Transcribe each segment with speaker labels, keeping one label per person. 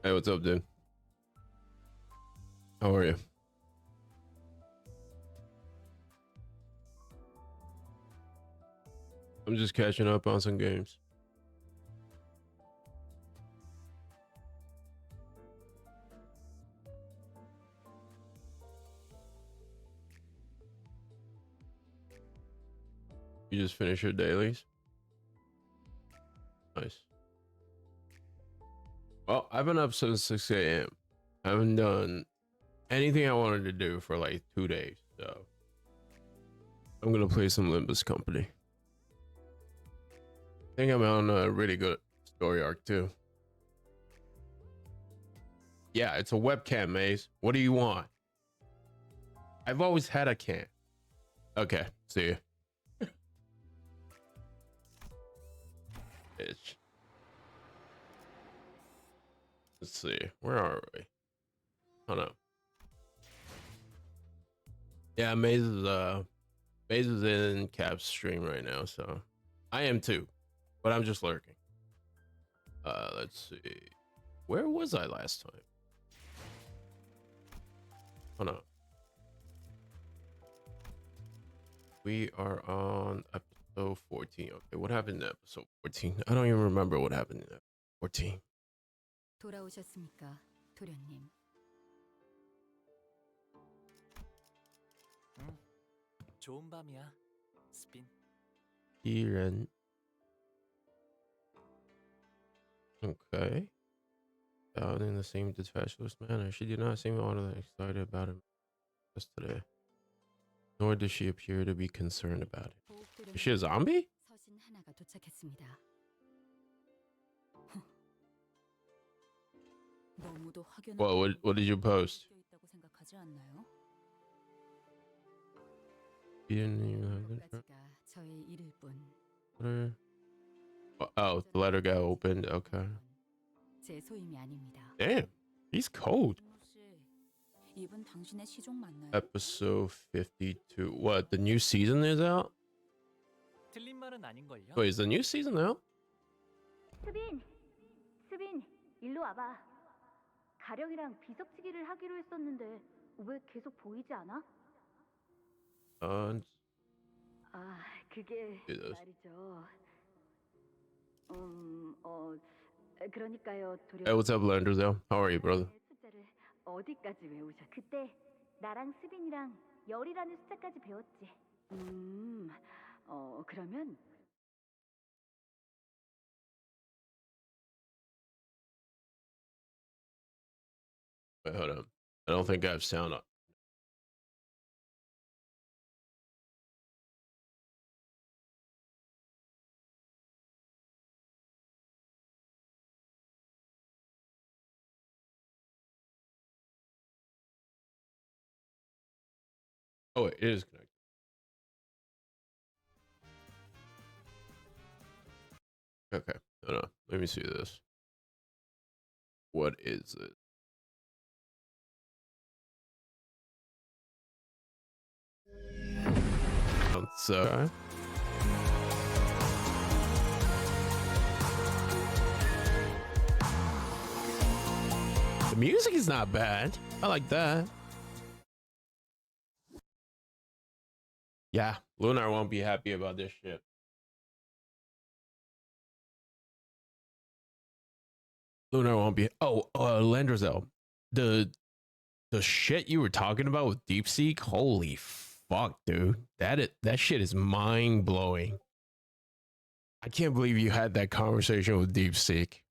Speaker 1: Hey, what's up, dude? How are you? I'm just catching up on some games. You just finished your dailies? Nice. Well, I've been up since 6 a.m. I haven't done anything I wanted to do for like 2 days, so I'm gonna play some Limbus Company. I think I'm on a really good story arc too. Yeah, it's a webcam maze. What do you want? I've always had a cam. Okay, see you. Bitch. Let's see. Where are we? Oh no. Yeah, Maze is in Cap's stream right now, so I am too, but I'm just lurking. Let's see. Where was I last time? Oh no. We are on episode 14. Okay, what happened in episode 14? I don't even remember what happened in episode 14.
Speaker 2: 돌아오셨습니까, 도련님?
Speaker 3: 좋은 밤이야, 스핀.
Speaker 1: Iren. Okay. Out in the same detached manner. She did not seem all that excited about him yesterday. Nor does she appear to be concerned about it. Is she a zombie?
Speaker 2: 서신 하나가 도착했습니다. 너무도 확연하게
Speaker 1: What did you post?
Speaker 2: 있다고 생각하지 않나요?
Speaker 1: You didn't even have the
Speaker 2: 까지가 저의 일일 뿐.
Speaker 1: letter. Oh, the letter got opened. Okay.
Speaker 2: 제 소임이 아닙니다.
Speaker 1: Damn, he's cold.
Speaker 2: 혹시 이분 당신의 시종 맞나요?
Speaker 1: Episode 52. What, the new season is out?
Speaker 3: 틀린 말은 아닌걸요?
Speaker 1: Wait, is the new season out?
Speaker 4: 스빈, 일로 와봐. 가령이랑 비석치기를 하기로 했었는데 왜 계속 보이지 않아? 그게
Speaker 1: Yes.
Speaker 4: 말이죠. 그러니까요,
Speaker 1: Hey, what's up, Landers? How are you, brother?
Speaker 4: 숫자를 어디까지 외우셨? 그때 나랑 스빈이랑 열이라는 숫자까지 배웠지. 그러면
Speaker 1: Wait, hold on. I don't think I have sound up. Oh, wait, it is connected. Okay, hold on. Let me see this. What is it? So, the music is not bad. I like that. Yeah, Lunar won't be happy about this shit. Lunar won't be. Oh, Landrazel, the shit you were talking about with DeepSeek. Holy fuck, dude. That shit is mind blowing. I can't believe you had that conversation with DeepSeek.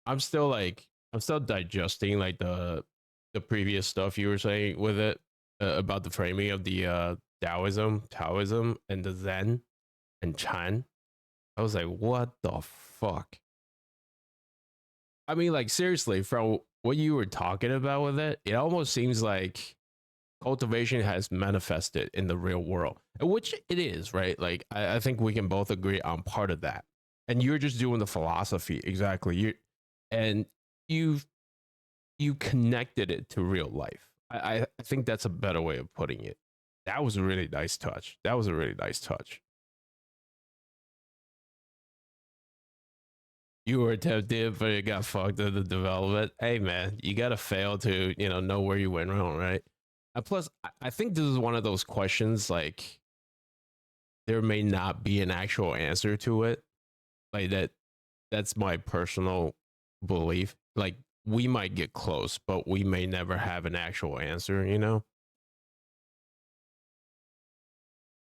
Speaker 1: I'm still digesting like the previous stuff you were saying with it about the framing of the Taoism, and the Zen and Chan. I was like, what the fuck? I mean, like, seriously, from what you were talking about with it, it almost seems like cultivation has manifested in the real world, which it is, right? Like, I think we can both agree on part of that. And you're just doing the philosophy, exactly. You connected it to real life. I think that's a better way of putting it. That was a really nice touch. That was a really nice touch. You were tempted, but it got fucked in the development. Hey man, you gotta fail to, know where you went wrong, right? And plus, I think this is one of those questions like there may not be an actual answer to it. Like that's my personal belief. Like we might get close, but we may never have an actual answer.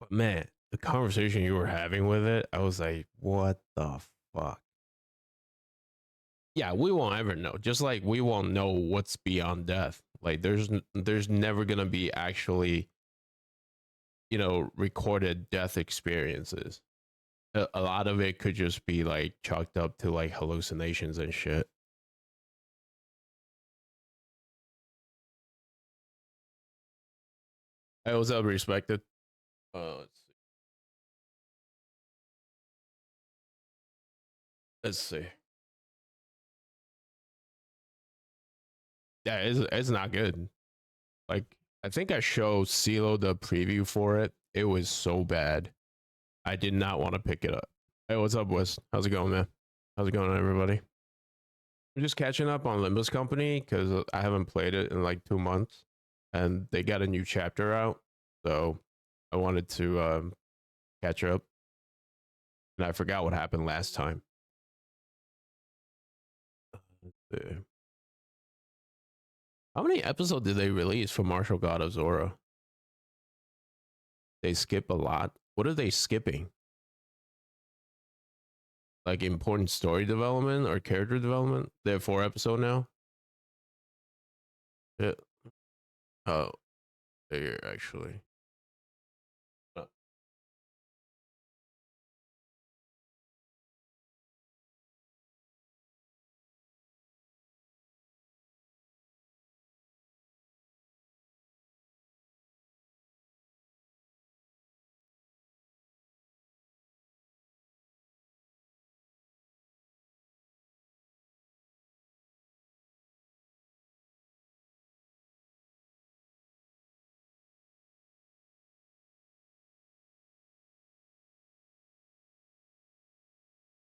Speaker 1: But man, the conversation you were having with it, I was like, what the fuck? Yeah, we won't ever know. Just like we won't know what's beyond death. Like there's never gonna be actually, recorded death experiences. A lot of it could just be like chalked up to like hallucinations and shit. Hey, what's up, respected? Let's see. Let's see. Yeah, it's not good. Like I think I showed CeeLo the preview for it. It was so bad. I did not want to pick it up. Hey, what's up, Wes? How's it going, man? How's it going, everybody? I'm just catching up on Limbus Company because I haven't played it in like 2 months, and they got a new chapter out, so I wanted to catch up, and I forgot what happened last time. How many episodes did they release for Martial God of Zora? They skip a lot. What are they skipping? Like important story development or character development? They have 4 episodes now. Yeah. Oh, here actually. Oh.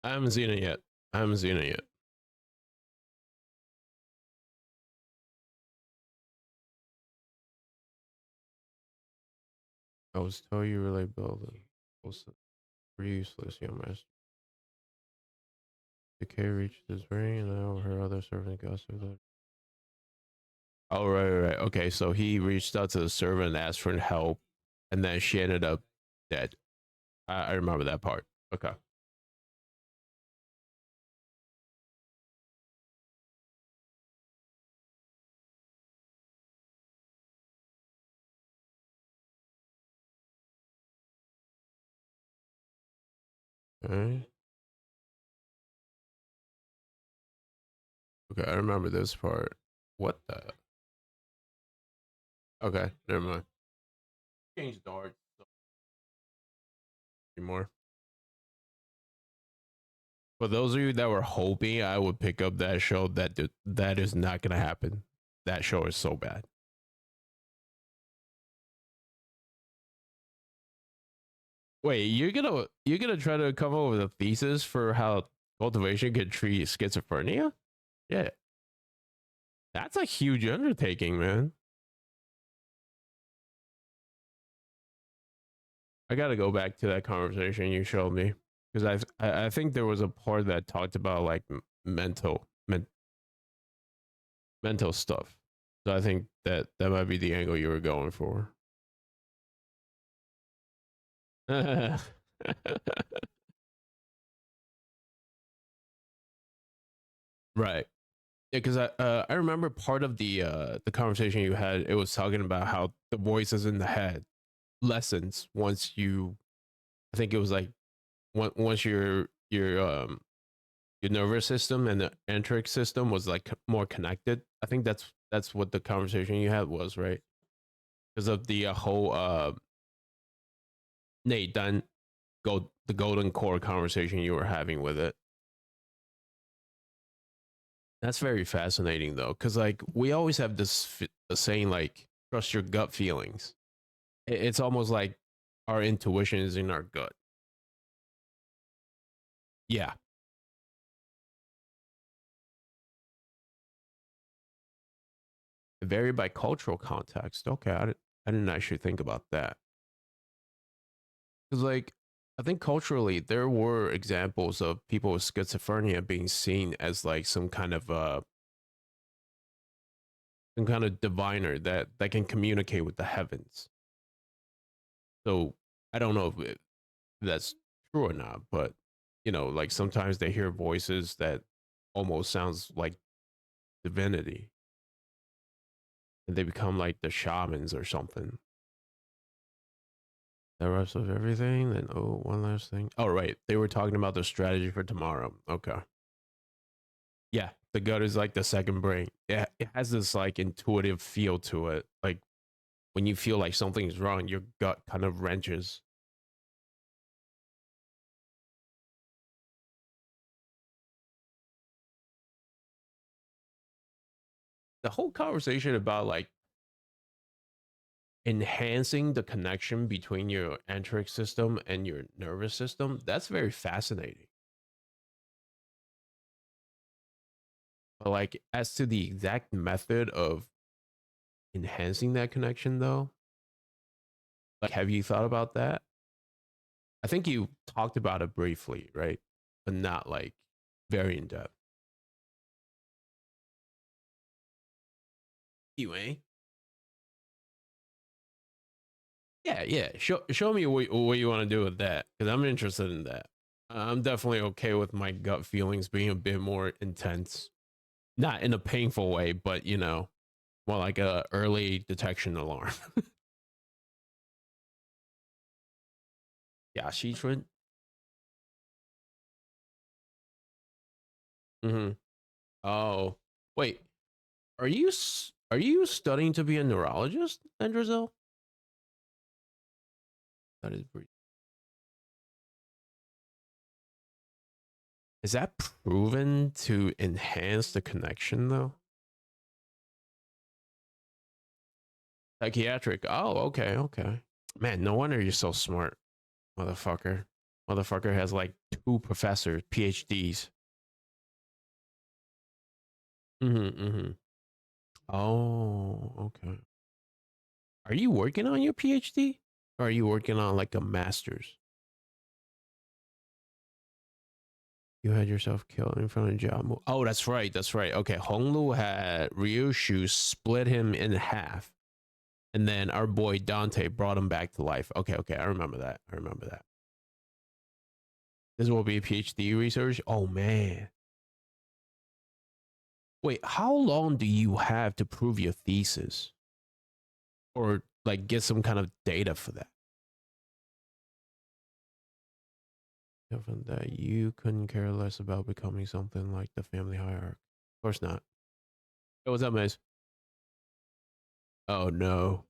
Speaker 1: I haven't seen it yet. I haven't seen it yet. I was told you really build it. Also, useless, young master. Decay reached his ring, and I overheard other servant gossip that. Oh, right. Okay, so he reached out to the servant and asked for help, and then she ended up dead. I remember that part. Okay. All right. Okay, I remember this part. What the? Okay, never mind. Change darts anymore. For those of you that were hoping I would pick up that show, that is not gonna happen. That show is so bad. Wait, you're gonna try to come up with a thesis for how cultivation could treat schizophrenia? Yeah, that's a huge undertaking, man. I got to go back to that conversation you showed me because I think there was a part that talked about like mental stuff. So I think that might be the angle you were going for. Right. Yeah, because I remember part of the conversation you had. It was talking about how the voices in the head lessens once you. I think it was like once your nervous system and the enteric system was like more connected. I think that's what the conversation you had was, right? Because of the whole Nate Dunn the golden core conversation you were having with it. That's very fascinating though, because like we always have this the saying like trust your gut feelings. It's almost like our intuition is in our gut. Yeah, vary by cultural context. Okay, I didn't actually think about that. Because, like, I think culturally there were examples of people with schizophrenia being seen as like some kind of diviner that can communicate with the heavens. So I don't know if that's true or not, but you know, like sometimes they hear voices that almost sounds like divinity, and they become like the shamans or something. The rest of everything. Then oh, one last thing. Oh right, they were talking about the strategy for tomorrow. Okay. Yeah, the gut is like the second brain. It has this like intuitive feel to it. Like when you feel like something's wrong, your gut kind of wrenches. The whole conversation about like enhancing the connection between your enteric system and your nervous system, that's very fascinating. But like as to the exact method of enhancing that connection though, like have you thought about that? I think you talked about it briefly, right? But not like very in depth. Anyway, yeah, yeah. Show me what you want to do with that because I'm interested in that. I'm definitely okay with my gut feelings being a bit more intense, not in a painful way, but you know, more like a early detection alarm. Yeah, Shitrin. Mm-hmm. Oh, wait. Are you studying to be a neurologist, Andrezel? That is pretty. Is that proven to enhance the connection though? Psychiatric. Oh, okay, okay. Man, no wonder you're so smart, motherfucker. Motherfucker has like two professors, PhDs. Mm-hmm. Mm-hmm. Oh, okay. Are you working on your PhD? Or are you working on like a master's? You had yourself killed in front of Jamu. Oh, that's right. That's right. Okay. Honglu had Ryushu split him in half. And then our boy Dante brought him back to life. Okay. Okay. I remember that. I remember that. This will be a PhD research. Oh, man. Wait, how long do you have to prove your thesis? Or like get some kind of data for that? From that, you couldn't care less about becoming something like the family hierarchy. Of course not. Hey, what's up, Maze? Oh no.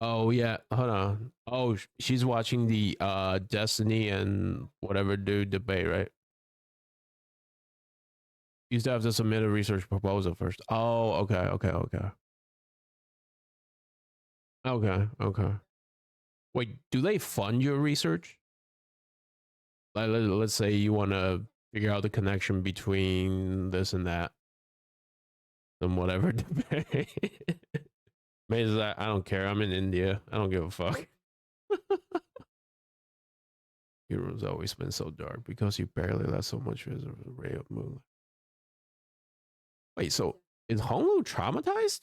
Speaker 1: Oh yeah, hold on. Oh, she's watching the Destiny and whatever dude debate, right? You still have to submit a research proposal first. Oh, okay, okay, okay. Okay, okay. Wait, do they fund your research? Like, let's say you want to figure out the connection between this and that, and whatever debate. Maybe that I don't care. I'm in India. I don't give a fuck. Your room's always been so dark because you barely let so much as a ray of moonlight. Wait, so is Honglu traumatized?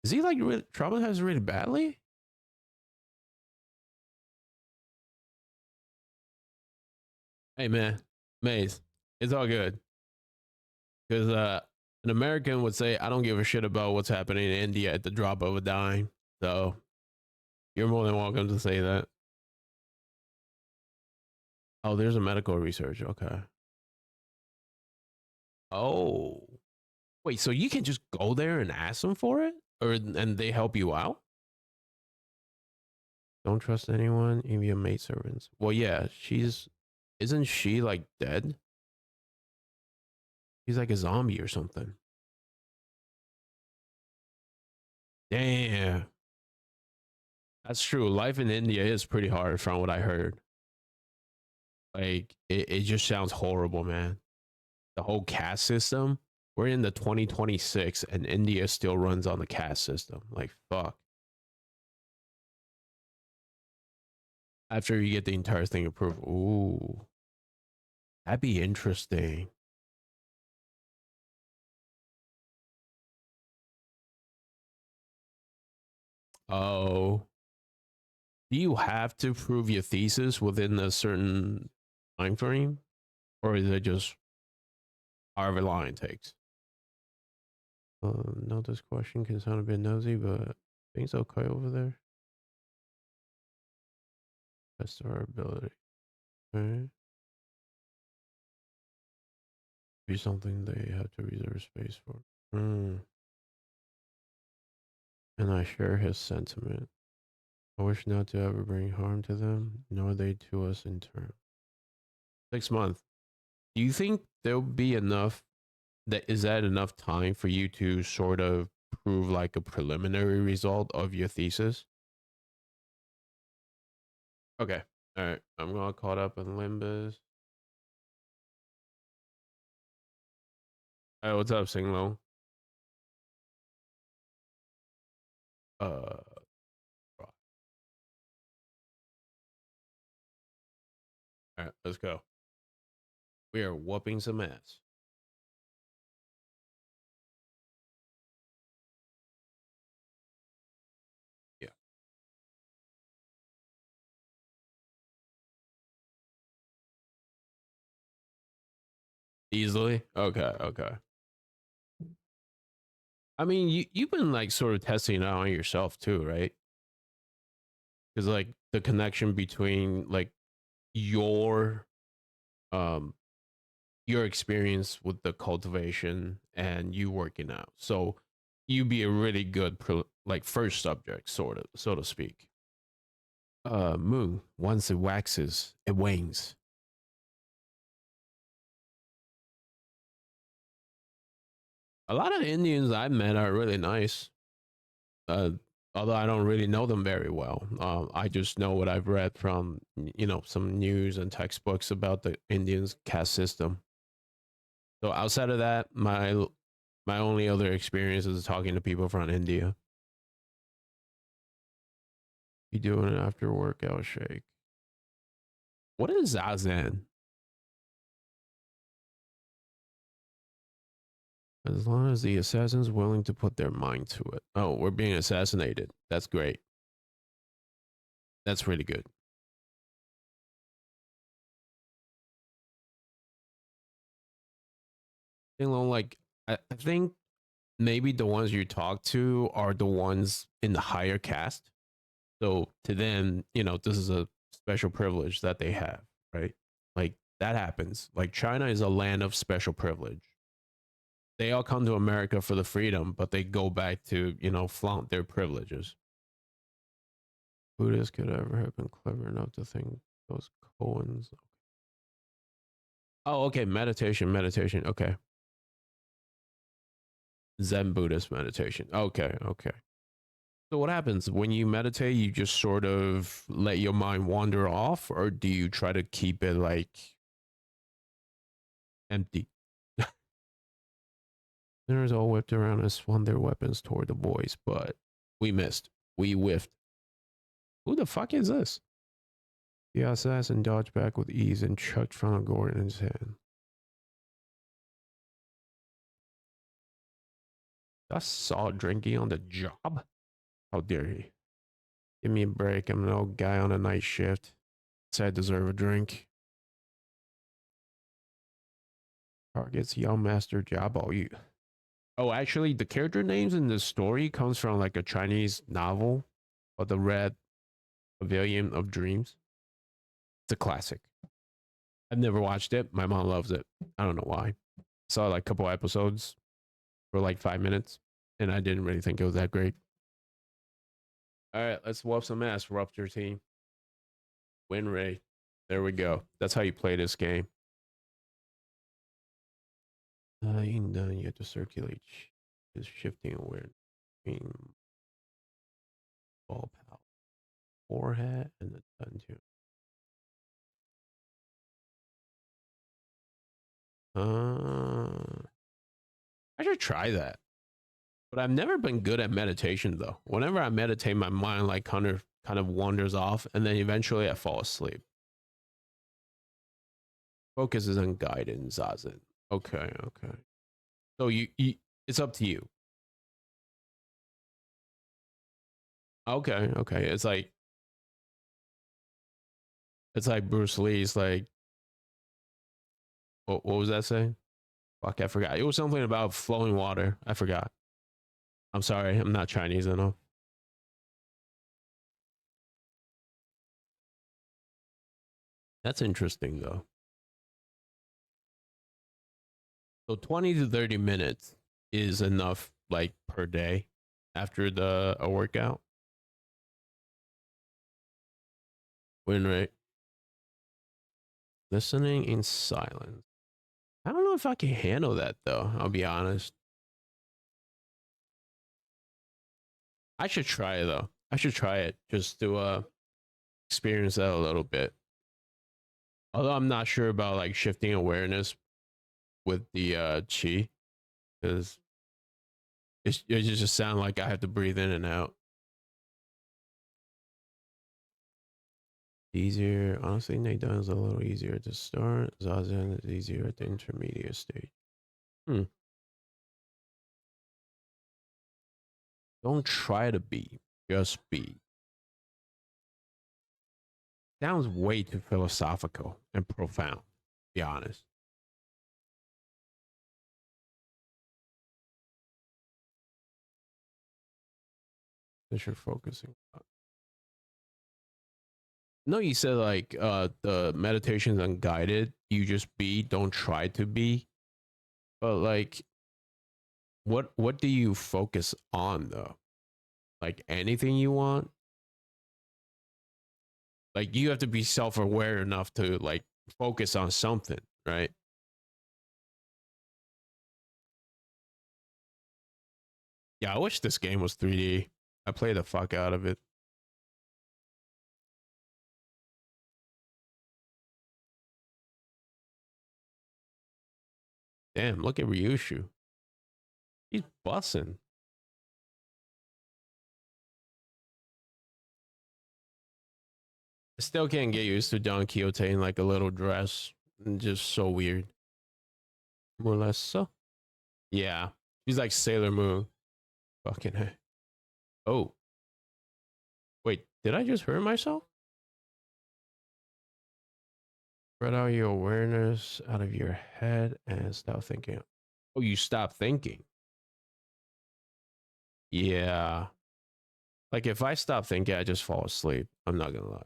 Speaker 1: Is he like really traumatized really badly? Hey man, Maze, it's all good. Because an American would say, I don't give a shit about what's happening in India at the drop of a dime. So you're more than welcome to say that. Oh, there's a medical research. Okay. Oh. Wait, so you can just go there and ask them for it? Or and they help you out? Don't trust anyone, even your maidservants. Well, yeah, she's isn't she like dead? She's like a zombie or something. Damn. That's true. Life in India is pretty hard from what I heard. Like it just sounds horrible, man. The whole caste system. We're in the 2026 and India still runs on the caste system. Like, fuck. After you get the entire thing approved. Ooh. That'd be interesting. Oh. Do you have to prove your thesis within a certain time frame? Or is it just however long it takes? No, this question can sound a bit nosy, but things okay over there? Best of our ability. Okay. Be something they have to reserve space for. Hmm. And I share his sentiment. I wish not to ever bring harm to them, nor they to us in turn. 6 months. Do you think there'll be enough? That is that enough time for you to sort of prove like a preliminary result of your thesis? Okay. All right. I'm gonna caught up in Limbus. Hey, what's up, Singlo? All right, let's go. We are whooping some ass. Yeah. Easily? Okay, okay. I mean, you've been like sort of testing it out on yourself too, right? Because like the connection between like your um your experience with the cultivation and you working out. So you be a really good like first subject, sort of, so to speak. Moon, once it waxes, it wanes. A lot of Indians I've met are really nice. Uh, although I don't really know them very well. I just know what I've read from, some news and textbooks about the Indians caste system. So outside of that, my only other experience is talking to people from India. You doing an after workout shake? What is Zazen? As long as the assassin's willing to put their mind to it. Oh, we're being assassinated. That's great. That's really good. Like I think maybe the ones you talk to are the ones in the higher caste. So to them, this is a special privilege that they have, right? Like that happens. Like China is a land of special privilege. They all come to America for the freedom, but they go back to, flaunt their privileges. Buddhists could ever have been clever enough to think those koans. Oh, okay. Meditation. Okay. Zen Buddhist meditation. Okay, okay. So what happens when you meditate? You just sort of let your mind wander off, or do you try to keep it like empty? Sinners all whipped around and swung their weapons toward the boys, but we missed. We whiffed. Who the fuck is this? The assassin dodged back with ease and chucked from a gourd in his hand. That's Saul drinking on the job? How dare he? Give me a break. I'm an old guy on a night shift. So I deserve a drink. Targets young master job all you. Oh, actually, the character names in the story comes from like a Chinese novel called The Red Pavilion of Dreams. It's a classic. I've never watched it. My mom loves it. I don't know why. Saw like a couple episodes for like 5 minutes, and I didn't really think it was that great. All right, let's whoop some ass, Rupture team. Win rate. There we go. That's how you play this game. You have to circulate is shifting awareness between ball power, forehead, and the sun too. I should try that. But I've never been good at meditation though. Whenever I meditate, my mind like kind of wanders off, and then eventually I fall asleep. Focus is on guidance, Zazen. Okay, okay. So you it's up to you. Okay, okay. It's like Bruce Lee's like what was that saying? Fuck, I forgot. It was something about flowing water. I forgot. I'm sorry, I'm not Chinese enough. That's interesting though. So 20 to 30 minutes is enough like per day after a workout. Win rate. Listening in silence. I don't know if I can handle that though, I'll be honest. I should try it though. I should try it just to experience that a little bit. Although I'm not sure about like shifting awareness with the chi, because it just sound like I have to breathe in and out. Easier, honestly, Nate is a little easier to start. Zazen is easier at the intermediate stage. Don't try to be, just be. Sounds way too philosophical and profound, to be honest. Since you're focusing. No, you said like the meditation's unguided. You just be, don't try to be. But like what do you focus on though? Like anything you want? Like you have to be self-aware enough to like focus on something, right? Yeah, I wish this game was 3D. I play the fuck out of it. Damn, look at Ryushu. He's bussing. I still can't get used to Don Quixote in like a little dress. Just so weird. More or less so. Yeah. She's like Sailor Moon. Fucking hey. Oh. Wait, did I just hurt myself? Spread out your awareness out of your head and stop thinking. Oh, you stop thinking. Yeah. Like if I stop thinking, I just fall asleep. I'm not gonna lie.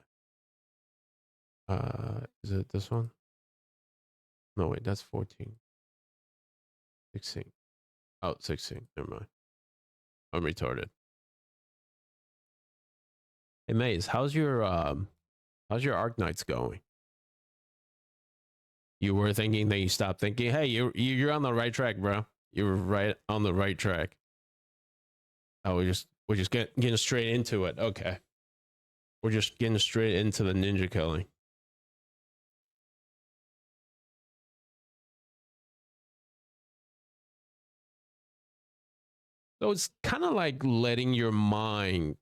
Speaker 1: Is it this one? No, wait, that's 14. 16. Oh, 16. Never mind. I'm retarded. Hey Maze, how's your Arc Knights going? You were thinking, then you stopped thinking. Hey, you're on the right track, bro. You were right on the right track. Oh, we're just getting straight into it. Okay. We're just getting straight into the ninja killing. So it's kind of like letting your mind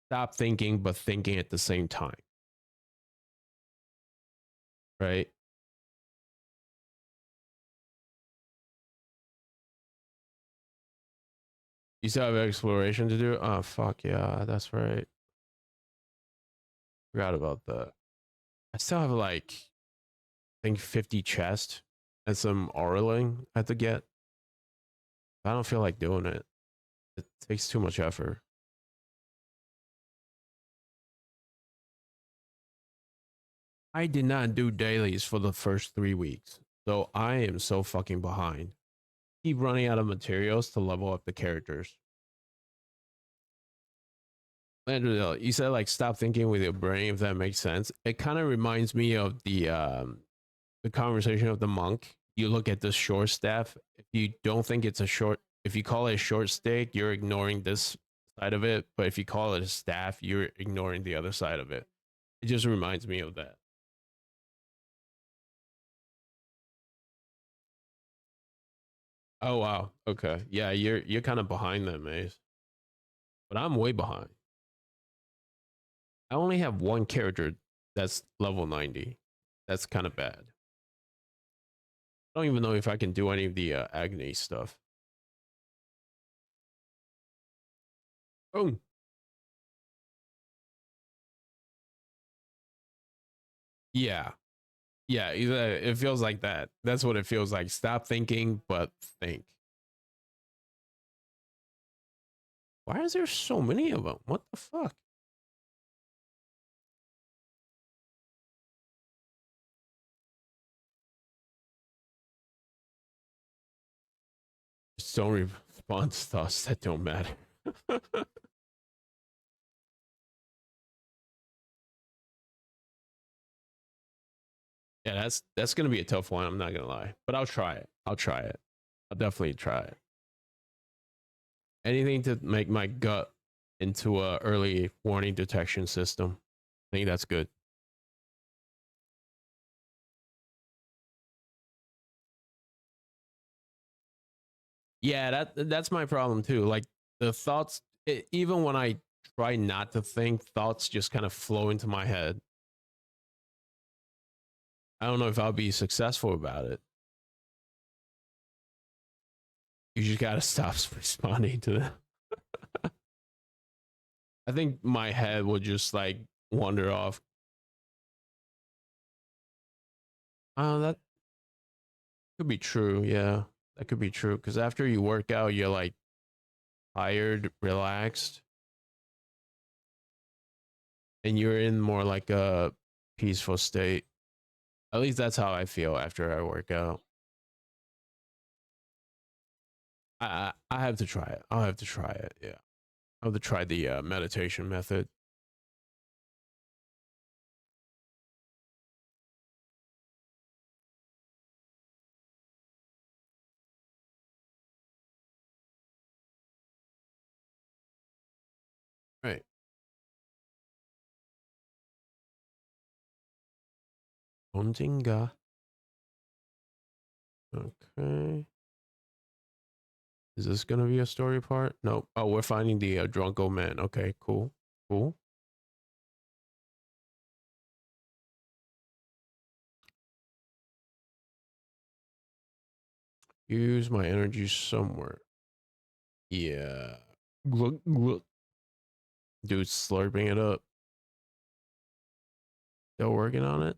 Speaker 1: stop thinking, but thinking at the same time. Right? You still have exploration to do? Oh, fuck yeah, that's right. Forgot about that. I still have like, I think 50 chests and some Auraling I have to get. I don't feel like doing it. It takes too much effort. I did not do dailies for the first 3 weeks. So I am so fucking behind. Keep running out of materials to level up the characters. Andrew, you said like stop thinking with your brain, if that makes sense. It kind of reminds me of the conversation of the monk. You look at the short staff. If you don't think it's a short, if you call it a short stick, you're ignoring this side of it. But if you call it a staff, you're ignoring the other side of it. It just reminds me of that. Oh wow. Okay. Yeah, you're kind of behind them, Maze. But I'm way behind. I only have one character that's level 90. That's kind of bad. I don't even know if I can do any of the agony stuff. Oh, yeah. Yeah, it feels like that. That's what it feels like. Stop thinking, but think. Why is there so many of them? What the fuck? Just don't respond to thoughts that don't matter. Yeah, that's gonna be a tough one. I'm not gonna lie, but I'll try it. I'll try it. I'll definitely try it. Anything to make my gut into a early warning detection system. I think that's good. Yeah, that's my problem too. Like the thoughts, even when I try not to think, thoughts just kind of flow into my head. I don't know if I'll be successful about it. You just gotta stop responding to them. I think my head will just like wander off. Oh, that could be true. Yeah, that could be true. Because after you work out, you're like tired, relaxed, and you're in more like a peaceful state. At least that's how I feel after I work out. I have to try it. I'll have to try it. Yeah, I'll have to try the meditation method. Right. Ontinga. Okay. Is this gonna be a story part? Nope. Oh, we're finding the drunk old man. Okay, cool. Cool. Use my energy somewhere. Yeah. Glug, glug. Dude, slurping it up. Still working on it.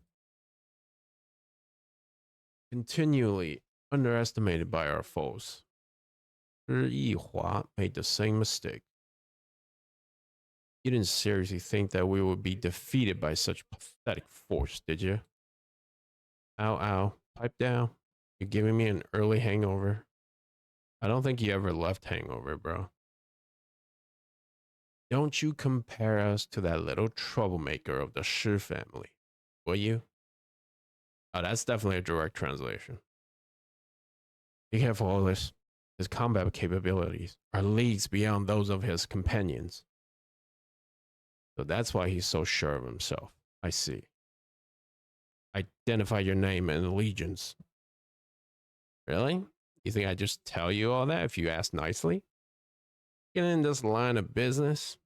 Speaker 1: Continually underestimated by our foes. Yihua made the same mistake. You didn't seriously think that we would be defeated by such pathetic force, did you? Ow, ow. Pipe down. You're giving me an early hangover. I don't think you ever left hangover, bro. Don't you compare us to that little troublemaker of the Shi family, will you? Oh, that's definitely a direct translation. Be careful, Olis. His combat capabilities are leagues beyond those of his companions. So that's why he's so sure of himself. I see. Identify your name and allegiance. Really? You think I just tell you all that if you ask nicely? Get in this line of business?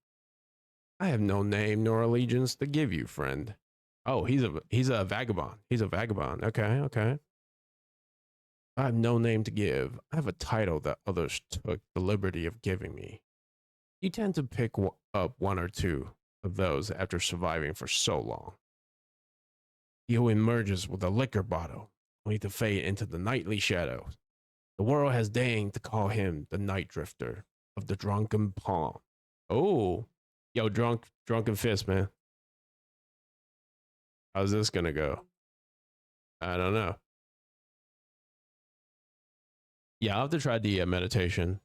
Speaker 1: I have no name nor allegiance to give you, friend. Oh, he's a vagabond. He's a vagabond. Okay, okay. I have no name to give. I have a title that others took the liberty of giving me. You tend to pick up one or two of those after surviving for so long. He who emerges with a liquor bottle, only to fade into the nightly shadows. The world has deigned to call him the night drifter of the drunken palm. Oh, yo, drunken fist, man. How's this gonna go? I don't know. Yeah, I'll have to try the meditation.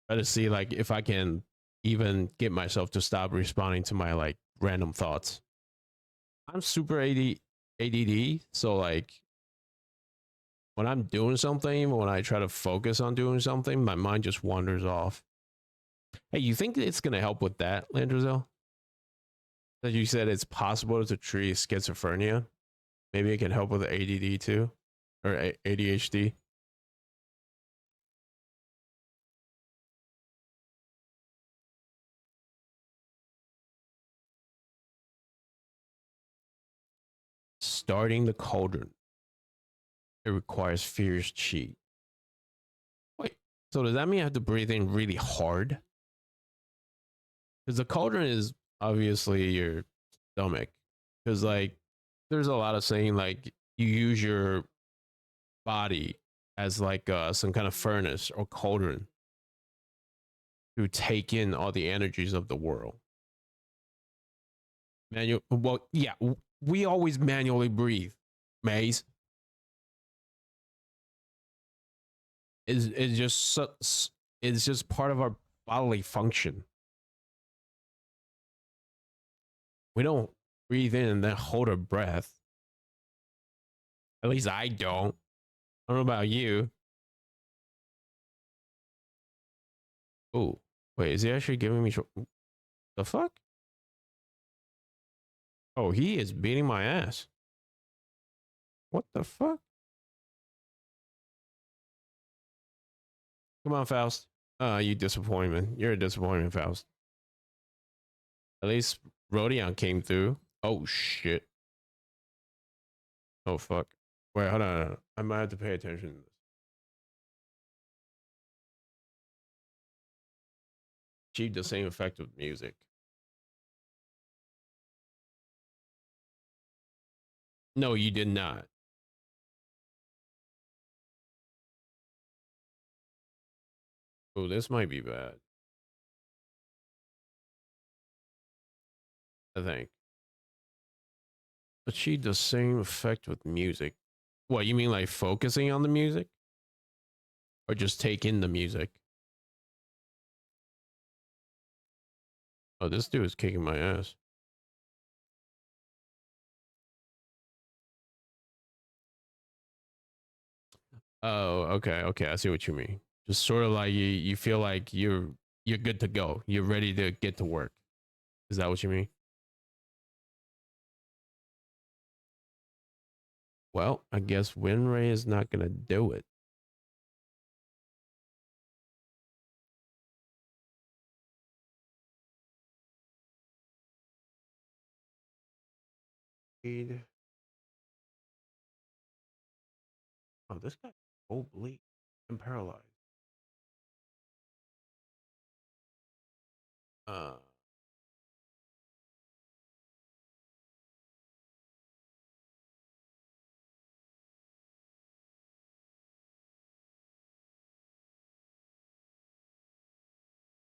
Speaker 1: Try to see like if I can even get myself to stop responding to my like random thoughts. I'm super ADD, so like when I'm doing something, when I try to focus on doing something, my mind just wanders off. Hey, you think it's gonna help with that, Landrazel? That you said it's possible to treat schizophrenia. Maybe it can help with ADD too, or ADHD. starting the cauldron. It requires fierce chi. Wait, so does that mean I have to breathe in really hard? Because the cauldron is obviously your stomach. Because like, there's a lot of saying like you use your body as like some kind of furnace or cauldron to take in all the energies of the world. Well, yeah, we always manually breathe. Maze is just it's just part of our bodily function. We don't breathe in and then hold our breath. At least I don't. I don't know about you. Oh, wait, is he actually giving me the fuck? Oh, he is beating my ass. What the fuck? Come on, Faust. You disappointment. You're a disappointment, Faust. At least Rodion came through. Oh shit. Oh fuck. Wait, hold on. I might have to pay attention to this. Achieved the same effect with music. No, you did not. Oh, this might be bad. I think. Achieved the same effect with music. What, you mean like focusing on the music? Or just take in the music? Oh, this dude is kicking my ass. Oh, okay, okay. I see what you mean. Just sort of like you feel like you're good to go. You're ready to get to work. Is that what you mean? Well, I guess Winray is not gonna do it. Oh, this guy so bleak and paralyzed. Uh, all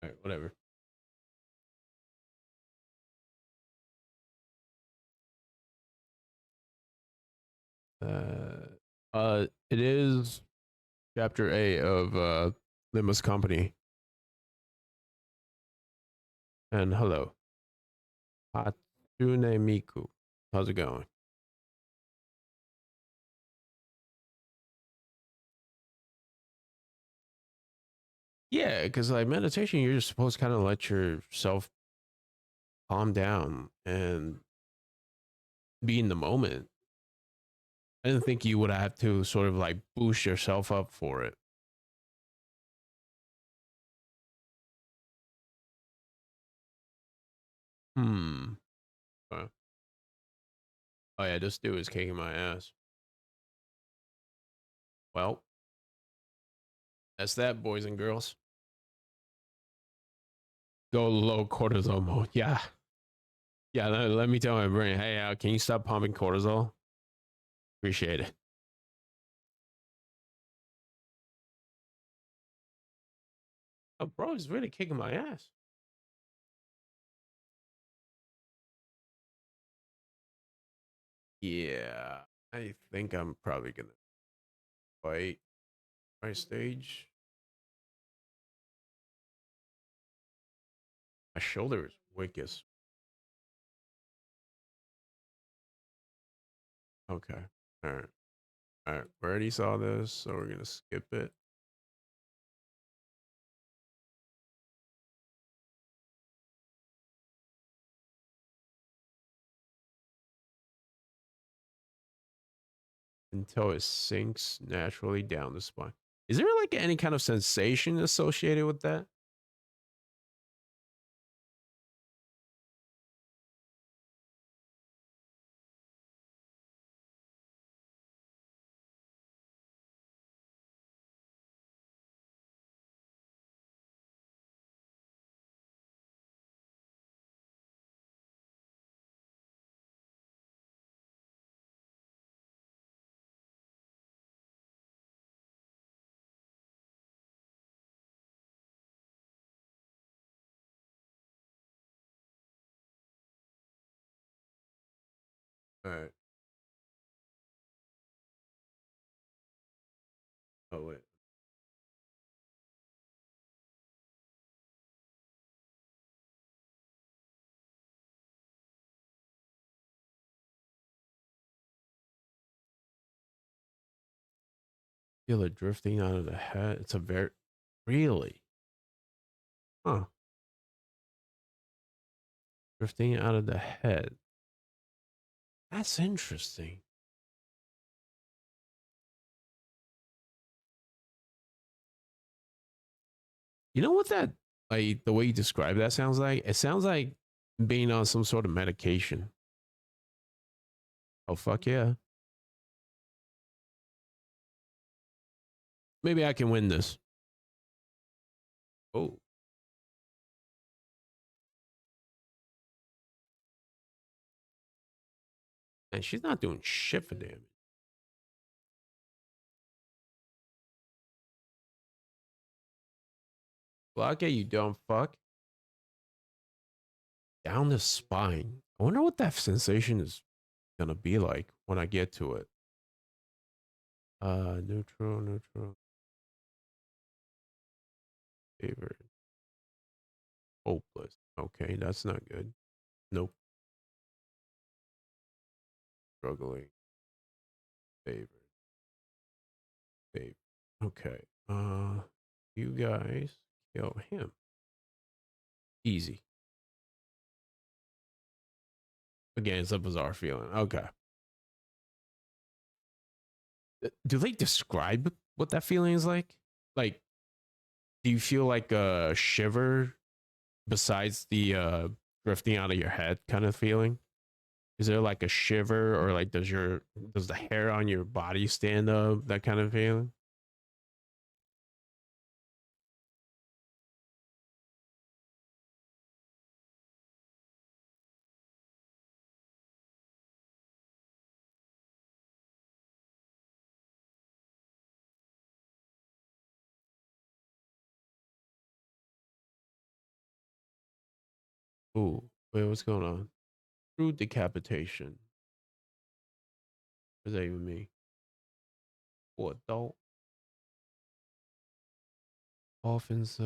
Speaker 1: right, whatever. It is chapter A of Limbus Company. And hello, Hatsune Miku. How's it going? Yeah, because like meditation, you're just supposed to kind of let yourself calm down and be in the moment. I didn't think you would have to sort of like boost yourself up for it. Hmm. Oh yeah, this dude is kicking my ass. Well, that's that, boys and girls. Go low cortisol mode. Yeah. Yeah, let me tell my brain, hey, can you stop pumping cortisol? Appreciate it. Oh, bro, he's really kicking my ass. Yeah, I think I'm probably gonna fight my stage. My shoulder is wicked. Okay. All right. All right. We already saw this, so we're gonna skip it. Until it sinks naturally down the spine. Is there like any kind of sensation associated with that? All right. Oh wait. Feel it drifting out of the head. It's a very really, huh? Drifting out of the head. That's interesting. You know what that like the way you describe that sounds like? It sounds like being on some sort of medication. Oh fuck yeah. Maybe I can win this. Oh, and she's not doing shit for damage. Block it, you dumb fuck. Down the spine. I wonder what that sensation is gonna be like when I get to it. Neutral, neutral, favorite, hopeless. Okay, that's not good. Nope. Struggling, favorite, favorite. Okay. You guys kill him. Easy. Again, it's a bizarre feeling. Okay. Do they describe what that feeling is like? Like, do you feel like a shiver besides the drifting out of your head kind of feeling? Is there like a shiver or like does the hair on your body stand up? That kind of feeling? Ooh, wait, what's going on? True decapitation. What does that even mean? For adult. Dolphins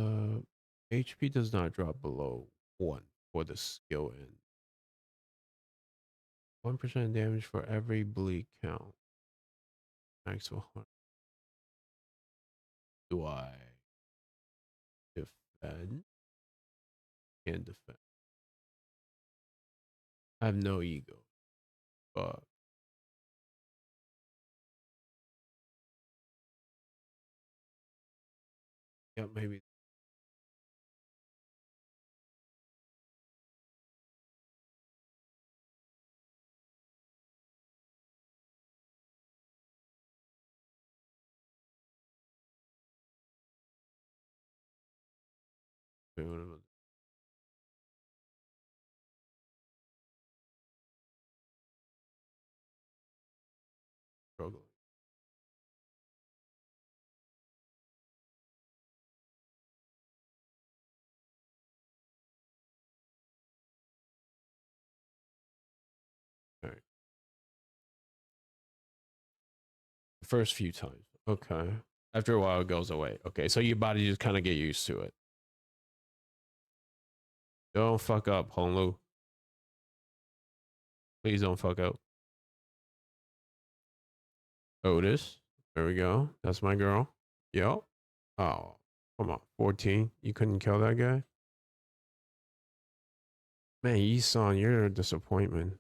Speaker 1: HP does not drop below 1 for the skill end. 1% damage for every bleed count. Max 100. Do I defend? Can defend. I have no ego. But yeah, maybe. Struggling. All right. The first few times. Okay. After a while, it goes away. Okay, so your body just kind of get used to it. Don't fuck up, Honglu. Please don't fuck up. Otis. There we go. That's my girl. Yo. Oh, come on. 14. You couldn't kill that guy? Man, Yisan, you're a disappointment.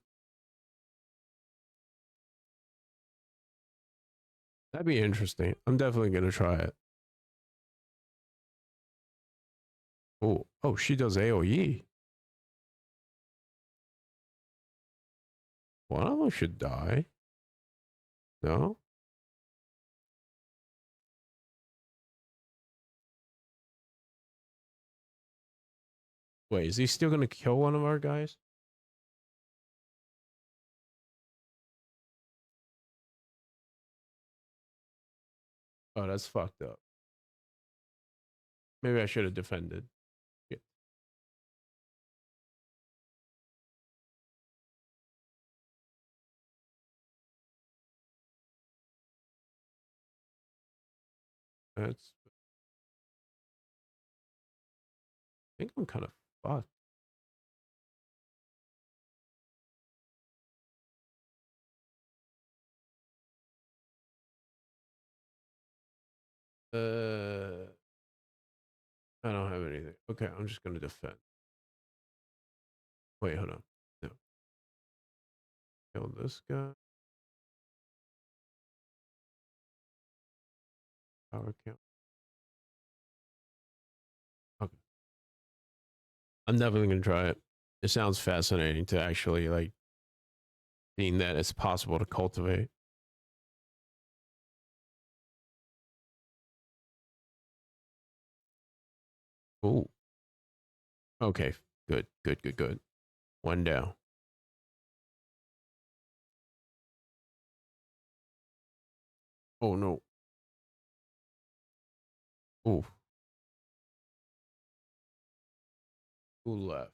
Speaker 1: That'd be interesting. I'm definitely gonna try it. Oh, she does AoE. One of them should die. No? Wait, is he still gonna kill one of our guys? Oh, that's fucked up. Maybe I should have defended. Yeah. That's. I think I'm kind of fucked. I don't have anything. Okay, I'm just gonna defend. Wait, hold on. No. Kill this guy. Power count. Okay. I'm definitely gonna try it. It sounds fascinating to actually like seeing that it's possible to cultivate. Ooh. Okay. Good. Good. Good. Good. One down. Oh no. Ooh. Who left?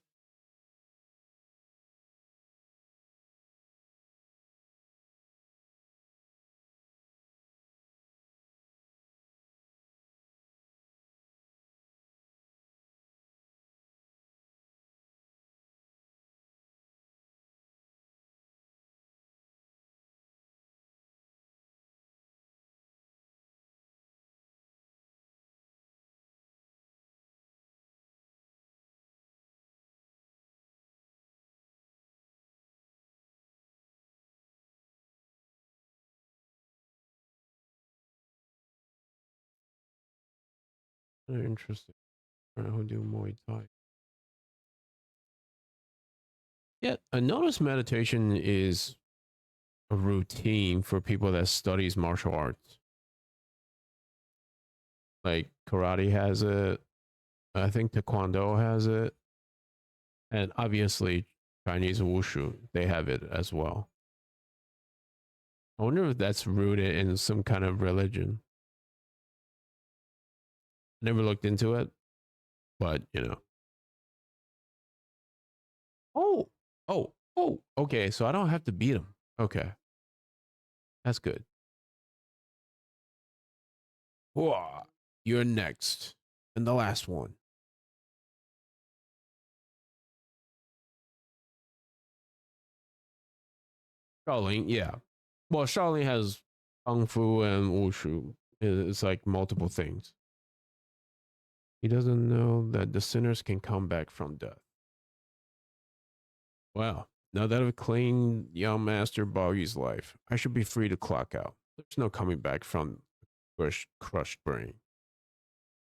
Speaker 1: Interesting. Who do Muay Thai? Yeah, I notice meditation is a routine for people that studies martial arts. Like karate has it. I think taekwondo has it, and obviously Chinese wushu they have it as well. I wonder if that's rooted in some kind of religion. Never looked into it, but you know. Oh, oh. Okay, so I don't have to beat him. Okay, that's good. Whoa, you're next, and the last one. Shaolin, yeah. Well, Shaolin has kung fu and wushu. It's like multiple things. He doesn't know that the sinners can come back from death. Wow. Now that I've cleaned young Master Boggy's life, I should be free to clock out. There's no coming back from crushed brain.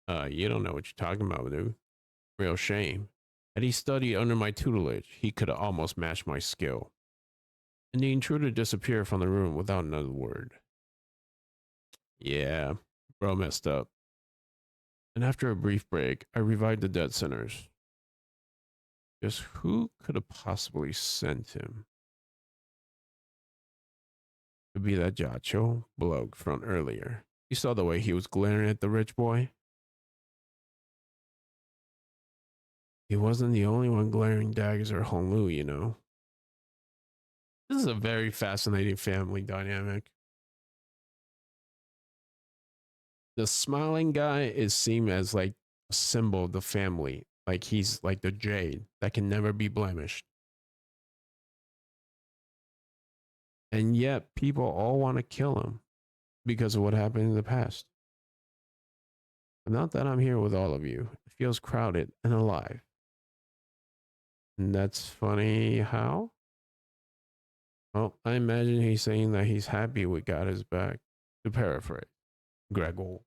Speaker 1: You don't know what you're talking about, dude. Real shame. Had he studied under my tutelage, he could have almost matched my skill. And the intruder disappeared from the room without another word. Yeah, bro messed up. And after a brief break, I revived the dead sinners. Just who could have possibly sent him? Could be that Jacho bloke from earlier. You saw the way he was glaring at the rich boy? He wasn't the only one glaring daggers at Honglu, you know. This is a very fascinating family dynamic. The smiling guy is seen as like a symbol of the family. Like he's like the jade that can never be blemished. And yet people all want to kill him because of what happened in the past. But not that I'm here with all of you. It feels crowded and alive. And that's funny how? Well, I imagine he's saying that he's happy we got his back. To paraphrase, Gregor.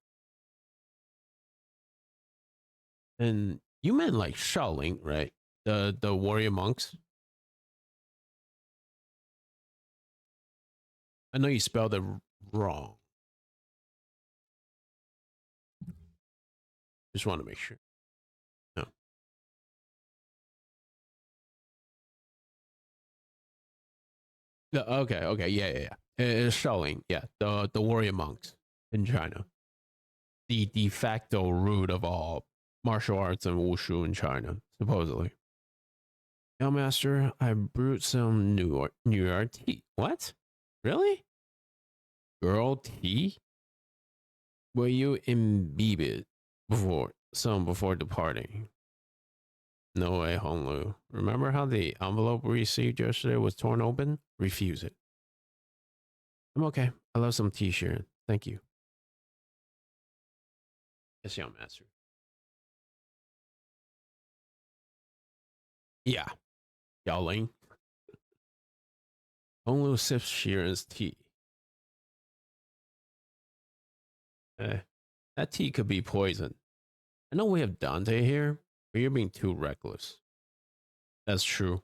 Speaker 1: And you meant like Shaolin, right? The warrior monks. I know you spelled it wrong. Just want to make sure. No. Yeah, okay, yeah. It's Shaolin, yeah. The warrior monks in China. The de facto root of all martial arts and wushu in China, supposedly. Yo, master, I brewed some New York tea. What? Really? Girl tea? Will you imbibe it before departing? No way, Honglu. Remember how the envelope we received yesterday was torn open? Refuse it. I'm okay. I love some tea, Sharon. Thank you. Yes, young master. Yeah. Yao Ling. Honglu sips Sharon's tea. That tea could be poison. I know we have Dante here, but you're being too reckless. That's true.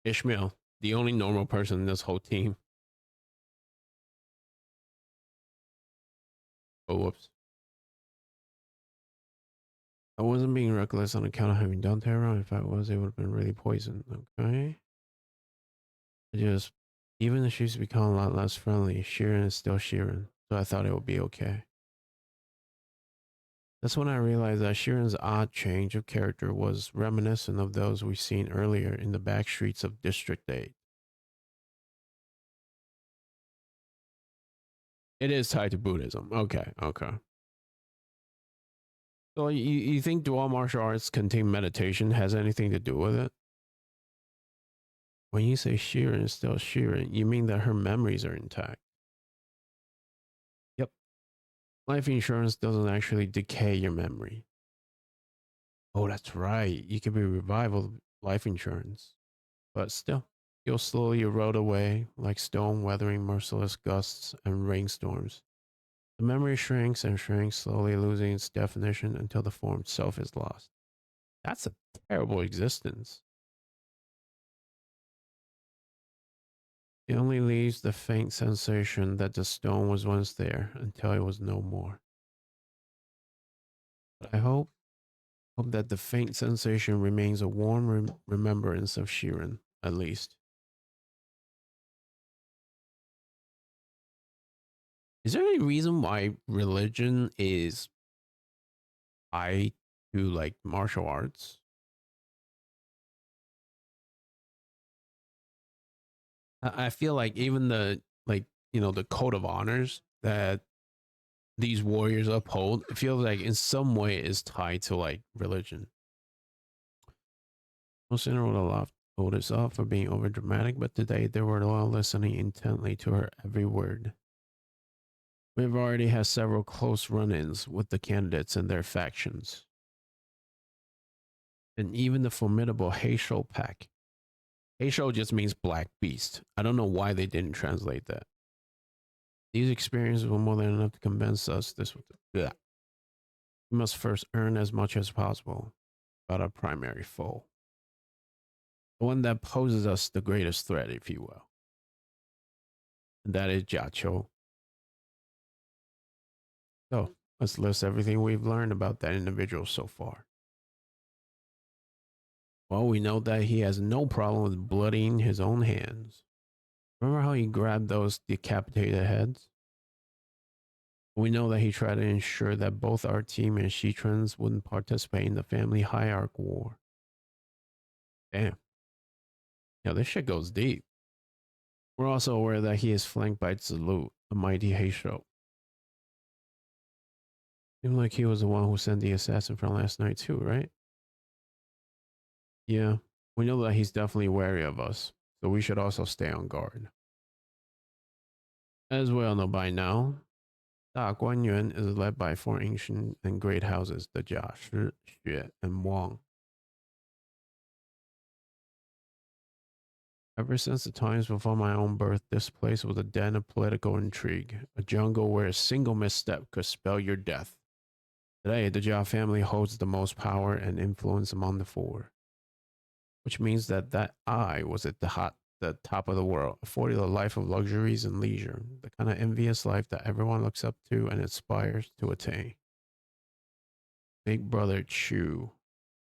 Speaker 1: Ishmael, the only normal person in this whole team. Oh, whoops. I wasn't being reckless on account of having Dante around. If I was, it would have been really poisoned. Okay? I just, even if she's become a lot less friendly, Sheeran is still Sheeran. So I thought it would be okay. That's when I realized that Sheeran's odd change of character was reminiscent of those we've seen earlier in the back streets of District 8. It is tied to Buddhism. Okay, okay. So you think dual martial arts contain meditation has anything to do with it? When you say Sheeran is still Sheeran, you mean that her memories are intact. Yep. Life insurance doesn't actually decay your memory. Oh, that's right. You could be revived with life insurance. But still, you'll slowly erode away like stone weathering merciless gusts and rainstorms. The memory shrinks and shrinks, slowly losing its definition until the form itself is lost. That's a terrible existence. It only leaves the faint sensation that the stone was once there until it was no more. But I hope that the faint sensation remains a warm remembrance of Sheeran, at least. Is there any reason why religion is tied to like martial arts? I feel like even the like the code of honors that these warriors uphold, it feels like in some way is tied to like religion. No sooner would Allah told us off for being over dramatic, but today they were all listening intently to her every word. We've already had several close run-ins with the candidates and their factions, and even the formidable Heishou pack. Heishou just means black beast. I don't know why they didn't translate that. These experiences were more than enough to convince us this was. Yeah. We must first earn as much as possible about our primary foe, the one that poses us the greatest threat, if you will. And that is Jiaqiu. So let's list everything we've learned about that individual so far. Well, we know that he has no problem with bloodying his own hands. Remember how he grabbed those decapitated heads? We know that he tried to ensure that both our team and Shitran's wouldn't participate in the family hierarch war. Damn. Yeah, this shit goes deep. We're also aware that he is flanked by Zilu, a mighty Heisho. Seems like he was the one who sent the assassin from last night too, right? Yeah, we know that he's definitely wary of us, so we should also stay on guard. As we all know by now, Da Guanyuan is led by four ancient and great houses, the Jia, Shi, Xue, and Wang. Ever since the times before my own birth, this place was a den of political intrigue, a jungle where a single misstep could spell your death. Today, the Jia family holds the most power and influence among the four, which means that I was at the top of the world, afforded a life of luxuries and leisure, the kind of envious life that everyone looks up to and aspires to attain. Big brother Chu,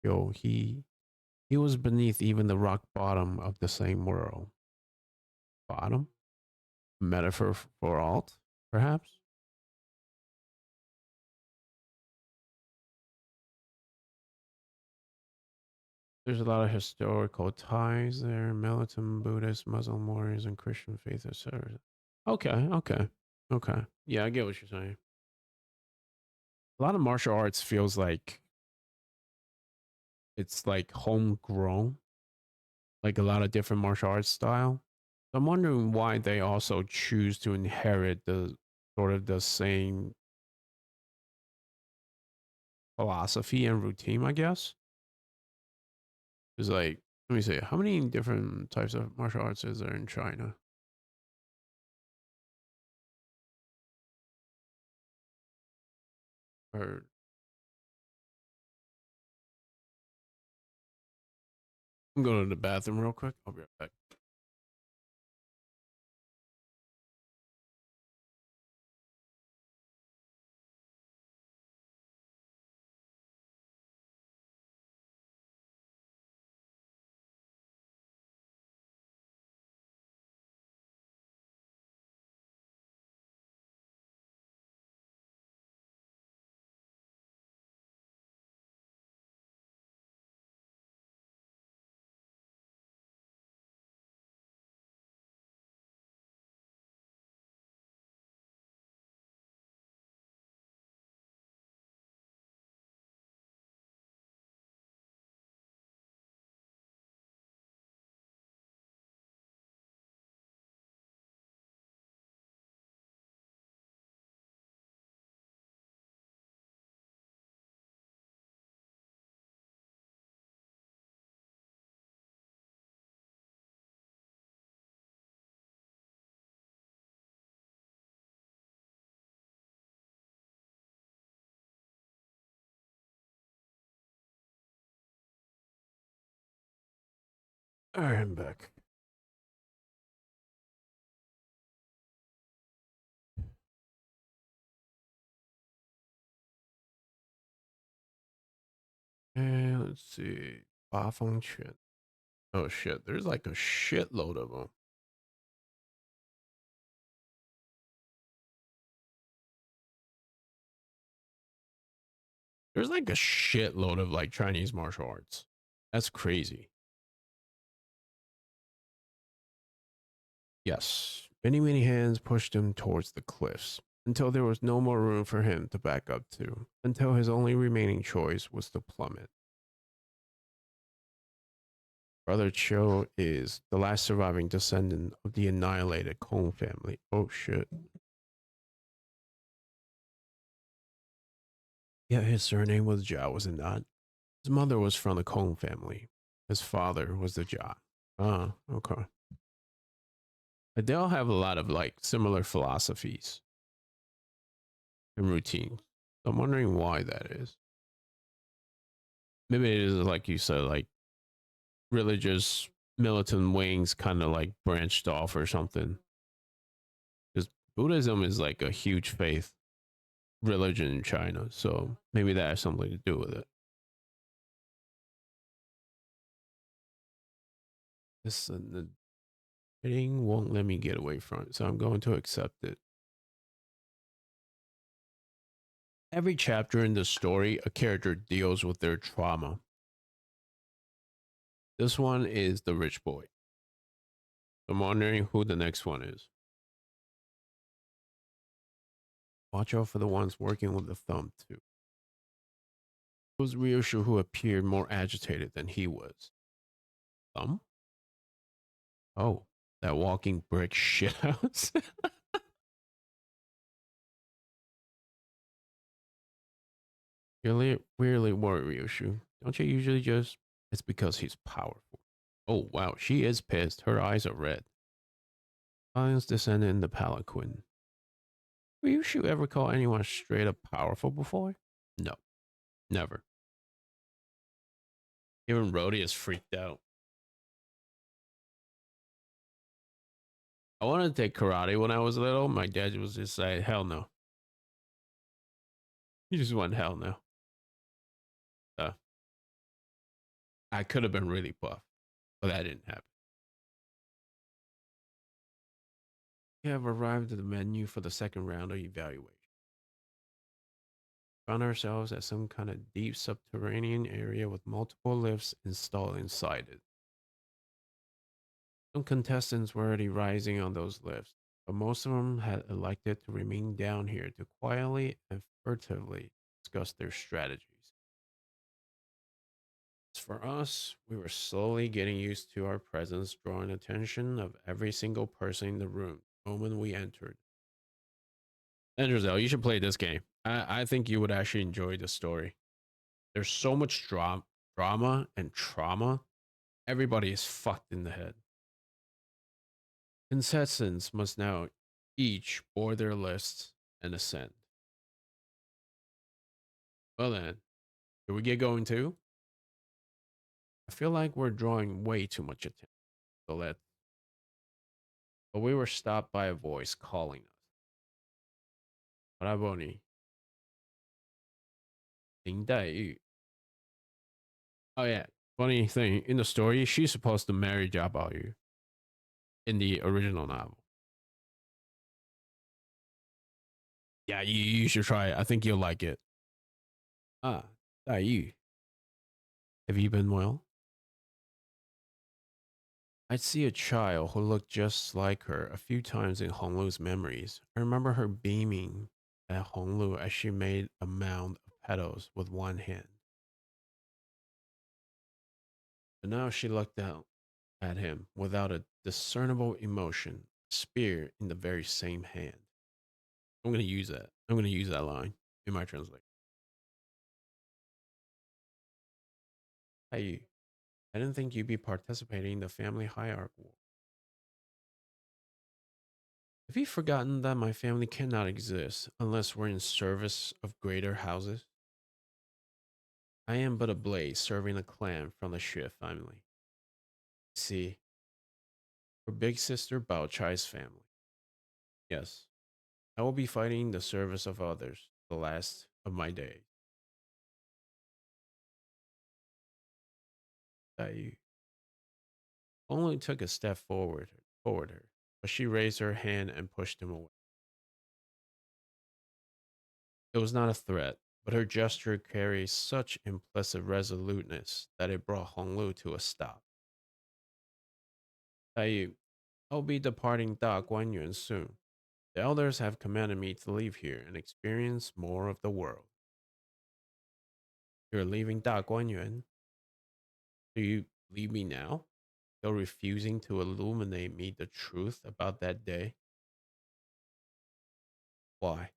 Speaker 1: he was beneath even the rock bottom of the same world. Bottom? Metaphor for alt, perhaps? There's a lot of historical ties there, militant Buddhist, Muslim warriors, and Christian faith, etc. Okay, okay, okay. Yeah, I get what you're saying. A lot of martial arts feels like it's like homegrown, like a lot of different martial arts style. So I'm wondering why they also choose to inherit the sort of the same philosophy and routine, I guess. It's like, let me see, how many different types of martial arts is there in China? Or I'm going to the bathroom real quick. I'll be right back. All right, I'm back. And let's see. 八风拳. Oh shit, there's like a shitload of them. There's like a shitload of like Chinese martial arts. That's crazy. Yes. Many, many hands pushed him towards the cliffs until there was no more room for him to back up to, until his only remaining choice was to plummet. Brother Cho is the last surviving descendant of the annihilated Kong family. Oh shit. Yeah, his surname was Zhao, was it not? His mother was from the Kong family. His father was the Jia. Ah, okay. But they all have a lot of like similar philosophies and routines. So I'm wondering why that is. Maybe it is like you said, like religious militant wings kind of like branched off or something. Because Buddhism is like a huge faith religion in China. So maybe that has something to do with it. This the thing won't let me get away from it. So I'm going to accept it. Every chapter in the story, a character deals with their trauma. This one is the rich boy. I'm wondering who the next one is. Watch out for the ones working with the thumb, too. It was Ryoshu who appeared more agitated than he was. Thumb? Oh, that walking brick shithouse. You're weirdly worried, Ryoshu. Don't you usually just... It's because he's powerful. Oh, wow, she is pissed. Her eyes are red. Silence descended in the palanquin. Ryoshu ever call anyone straight up powerful before? No, never. Even Rhodey is freaked out. I wanted to take karate when I was little. My dad was just like, hell no. He just went, hell no. Uh, I could have been really buff, but that didn't happen. We have arrived at the menu for the second round of evaluation. Found ourselves at some kind of deep subterranean area with multiple lifts installed inside it. Some contestants were already rising on those lifts, but most of them had elected to remain down here to quietly and furtively discuss their strategies. As for us, we were slowly getting used to our presence, drawing attention of every single person in the room the moment we entered. And Giselle, you should play this game. I think you would actually enjoy the story. There's so much drama and trauma. Everybody is fucked in the head. Contestants must now each board their lists and ascend. Well then, should we get going too? I feel like we're drawing way too much attention. So let But we were stopped by a voice calling us. Raboni, Ding Dai Yu. Oh yeah, funny thing in the story, she's supposed to marry Jia Baoyu in the original novel. Yeah, you should try it. I think you'll like it. Ah, Dai Yu. Have you been well? I'd see a child who looked just like her a few times in Honglu's memories. I remember her beaming at Honglu as she made a mound of petals with one hand. But now she looked out at him without a discernible emotion, spear in the very same hand. I'm going to use that. I'm going to use that line in my translation. Hey, I didn't think you'd be participating in the family hierarchy war. Have you forgotten that my family cannot exist unless we're in service of greater houses? I am but a blade serving a clan from the Xue family. See, for big sister Bao Chai's family. Yes, I will be fighting the service of others the last of my days. I only took a step forward her, but she raised her hand and pushed him away. It was not a threat, but her gesture carried such implicit resoluteness that it brought Honglu to a stop. Yu, I'll be departing Da Guanyuan soon. The elders have commanded me to leave here and experience more of the world. You're leaving Da Guanyuan? Do you leave me now? Still refusing to illuminate me the truth about that day? Why?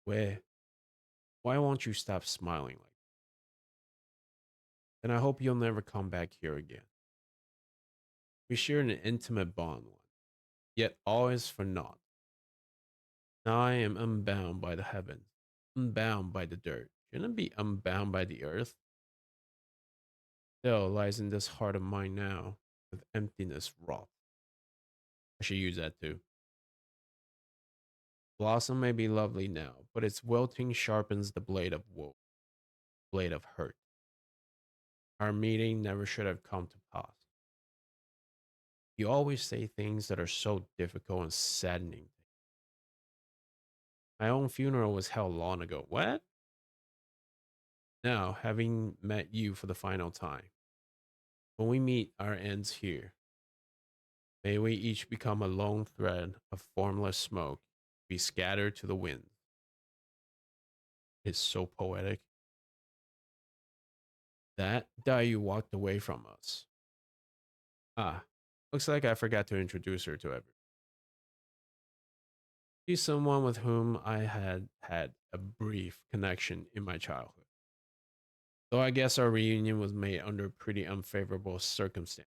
Speaker 1: Where? Why won't you stop smiling like that? And I hope you'll never come back here again. We share an intimate bond once, yet all is for naught. Now I am unbound by the heavens, unbound by the dirt. Shouldn't it be unbound by the earth? Still lies in this heart of mine now, with emptiness wrought. I should use that too. Blossom may be lovely now, but its wilting sharpens the blade of woe, blade of hurt. Our meeting never should have come to pass. You always say things that are so difficult and saddening. My own funeral was held long ago. What? Now, having met you for the final time, when we meet our ends here, may we each become a lone thread of formless smoke, be scattered to the wind. It's so poetic. That Dayu walked away from us. Ah, looks like I forgot to introduce her to everyone. She's someone with whom I had had a brief connection in my childhood. Though I guess our reunion was made under pretty unfavorable circumstances.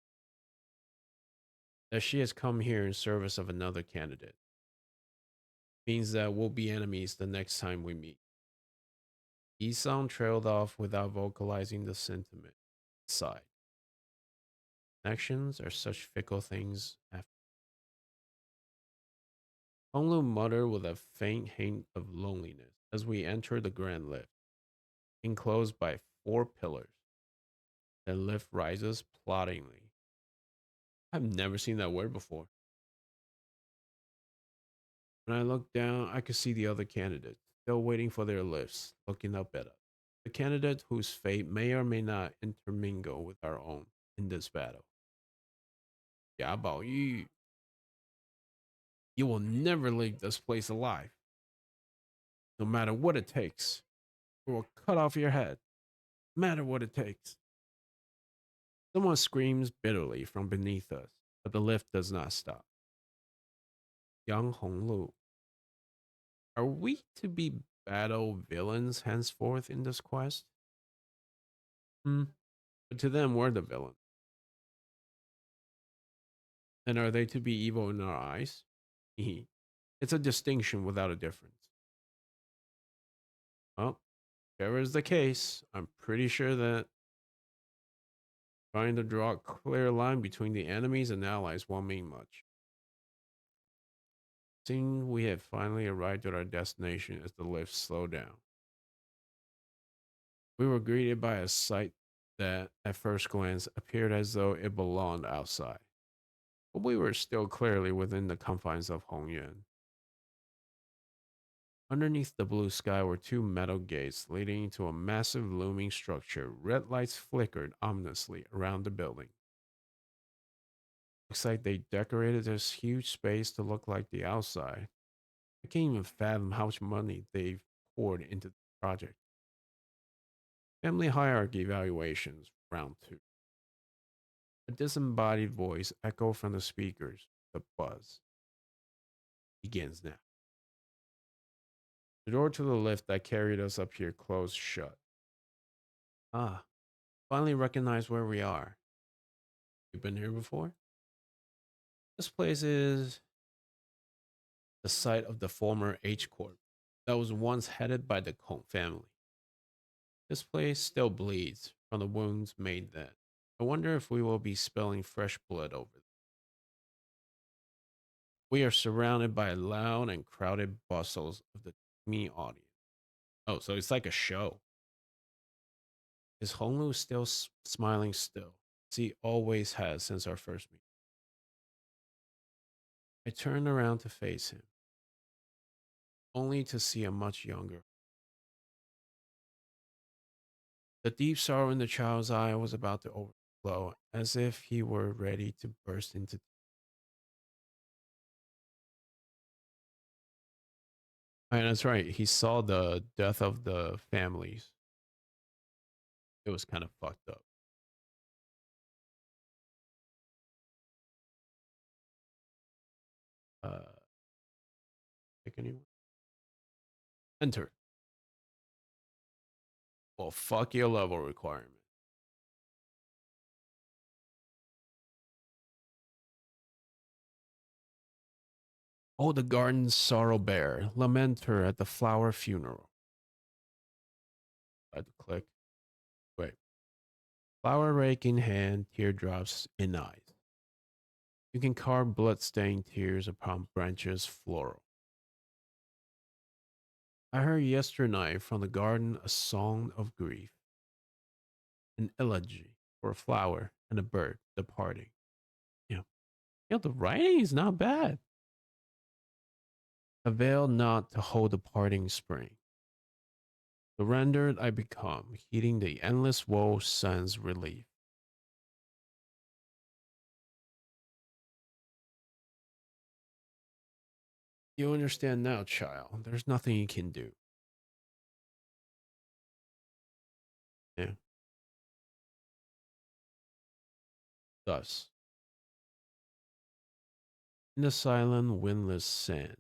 Speaker 1: That she has come here in service of another candidate means that we'll be enemies the next time we meet. Isang trailed off without vocalizing the sentiment. Sighed. Connections are such fickle things. Honglu muttered with a faint hint of loneliness as we entered the grand lift, enclosed by 4 pillars. The lift rises ploddingly. I've never seen that word before. When I looked down, I could see the other candidates, still waiting for their lifts, looking up at us. The candidate whose fate may or may not intermingle with our own in this battle. Ya Bao Yu, you will never leave this place alive, no matter what it takes. or we'll cut off your head, no matter what it takes. Someone screams bitterly from beneath us, but the lift does not stop. Young Honglu, are we to be battle villains henceforth in this quest? Hmm. But to them, we're the villain. And are they to be evil in our eyes? It's a distinction without a difference. Well, whatever is the case, I'm pretty sure that trying to draw a clear line between the enemies and allies won't mean much. Seeing we have finally arrived at our destination as the lift slowed down. We were greeted by a sight that, at first glance, appeared as though it belonged outside. But we were still clearly within the confines of Hongyuan. Underneath the blue sky were two metal gates leading to a massive looming structure. Red lights flickered ominously around the building. Looks like they decorated this huge space to look like the outside. I can't even fathom how much money they've poured into the project. Family hierarchy evaluations, round 2. A disembodied voice echoed from the speakers. The buzz begins now. The door to the lift that carried us up here closed shut. Ah, finally recognize where we are. You've been here before? This place is the site of the former H Corp that was once headed by the Kong family. This place still bleeds from the wounds made then. I wonder if we will be spilling fresh blood over them. We are surrounded by loud and crowded bustles of the me audience. Oh, so it's like a show. Is Honglu still smiling still, as he always has since our first meeting? I turned around to face him, only to see a much younger. The deep sorrow in the child's eye was about to overflow, as if he were ready to burst into. And that's right, he saw the death of the families. It was kind of fucked up. Uh, pick anyone. Enter. Well, fuck your level requirement. Oh, the garden's sorrow bear, lament her at the flower funeral. I had to click. Wait. Flower rake in hand, teardrops in eyes. You can carve blood-stained tears upon branches floral. I heard yesternight from the garden a song of grief, an elegy for a flower and a bird departing. Yeah, the writing is not bad. Avail not to hold the parting spring. Surrendered I become, heeding the endless woe sun's relief. You understand now, child. There's nothing you can do. Yeah. Thus, in the silent, windless sand,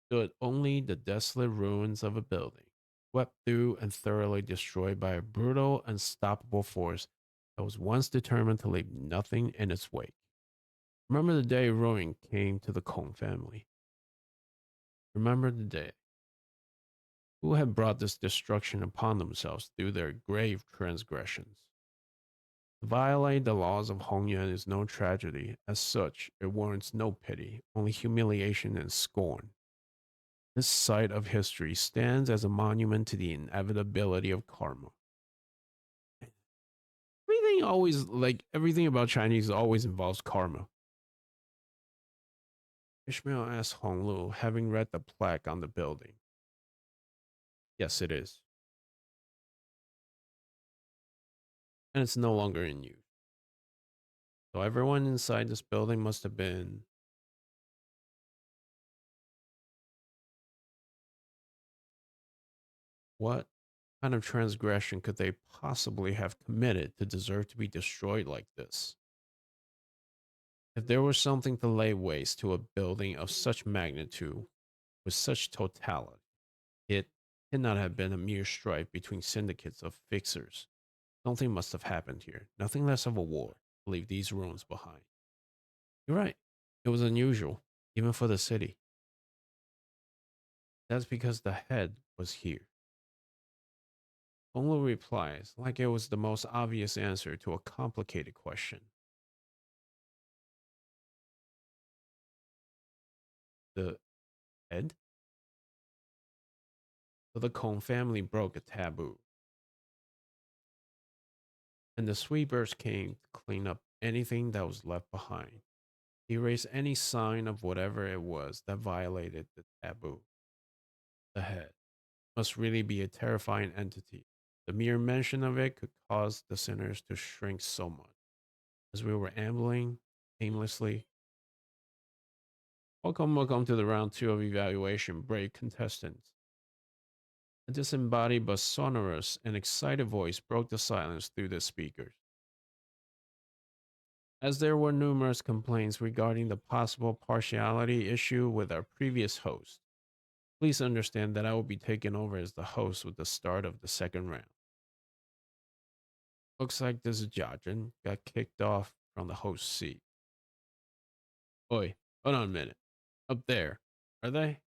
Speaker 1: stood only the desolate ruins of a building, swept through and thoroughly destroyed by a brutal, unstoppable force that was once determined to leave nothing in its wake. Remember the day ruin came to the Kong family. Remember the day. Who had brought this destruction upon themselves through their grave transgressions? To violate the laws of Hongyuan is no tragedy. As such, it warrants no pity, only humiliation and scorn. This site of history stands as a monument to the inevitability of karma. Everything about Chinese always involves karma. Ishmael asked Honglu, having read the plaque on the building. Yes, it is. And it's no longer in use. So everyone inside this building must have been What kind of transgression could they possibly have committed to deserve to be destroyed like this? If there was something to lay waste to a building of such magnitude with such totality, it cannot have been a mere strife between syndicates of fixers. Something must have happened here. Nothing less of a war to leave these ruins behind. You're right. It was unusual, even for the city. That's because the head was here. Onglu replies like it was the most obvious answer to a complicated question. The head? So the Kong family broke a taboo, and the sweepers came to clean up anything that was left behind. Erase any sign of whatever it was that violated the taboo. The head must really be a terrifying entity. The mere mention of it could cause the sinners to shrink so much. As we were ambling aimlessly, welcome to the round two of evaluation, brave contestants. A disembodied but sonorous and excited voice broke the silence through the speakers. As there were numerous complaints regarding the possible partiality issue with our previous host, please understand that I will be taking over as the host with the start of the second round. Looks like this Jajin got kicked off from the host seat. Oi, hold on a minute. Up there, are they?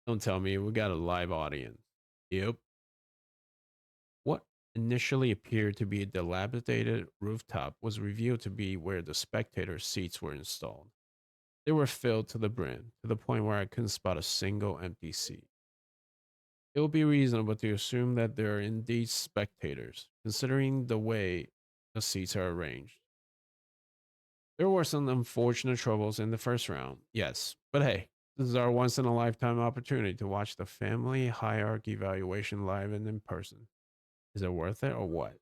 Speaker 1: Don't tell me we got a live audience. Yep. What initially appeared to be a dilapidated rooftop was revealed to be where the spectator seats were installed. They were filled to the brim, to the point where I couldn't spot a single empty seat. It would be reasonable to assume that there are indeed spectators, considering the way the seats are arranged. There were some unfortunate troubles in the first round, yes, but hey, this is our once in a lifetime opportunity to watch the family hierarchy evaluation live and in person. Is it worth it or what?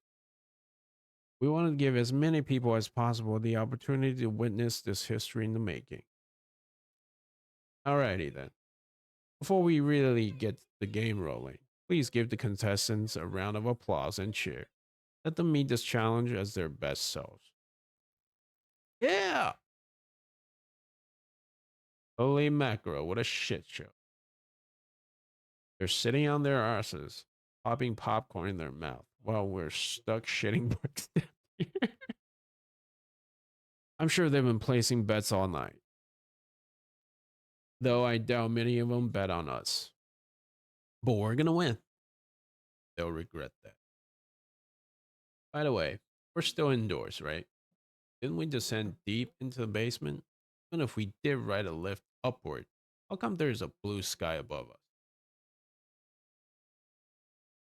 Speaker 1: We want to give as many people as possible the opportunity to witness this history in the making. Alrighty then. Before we really get the game rolling, please give the contestants a round of applause and cheer. Let them meet this challenge as their best selves. Yeah! Holy mackerel, what a shit show. They're sitting on their asses, popping popcorn in their mouth while we're stuck shitting bricks down here. I'm sure they've been placing bets all night, though I doubt many of them bet on us. But we're gonna win. They'll regret that. By the way, we're still indoors, right? Didn't we descend deep into the basement? Even if we did ride a lift upward, how come there's a blue sky above us?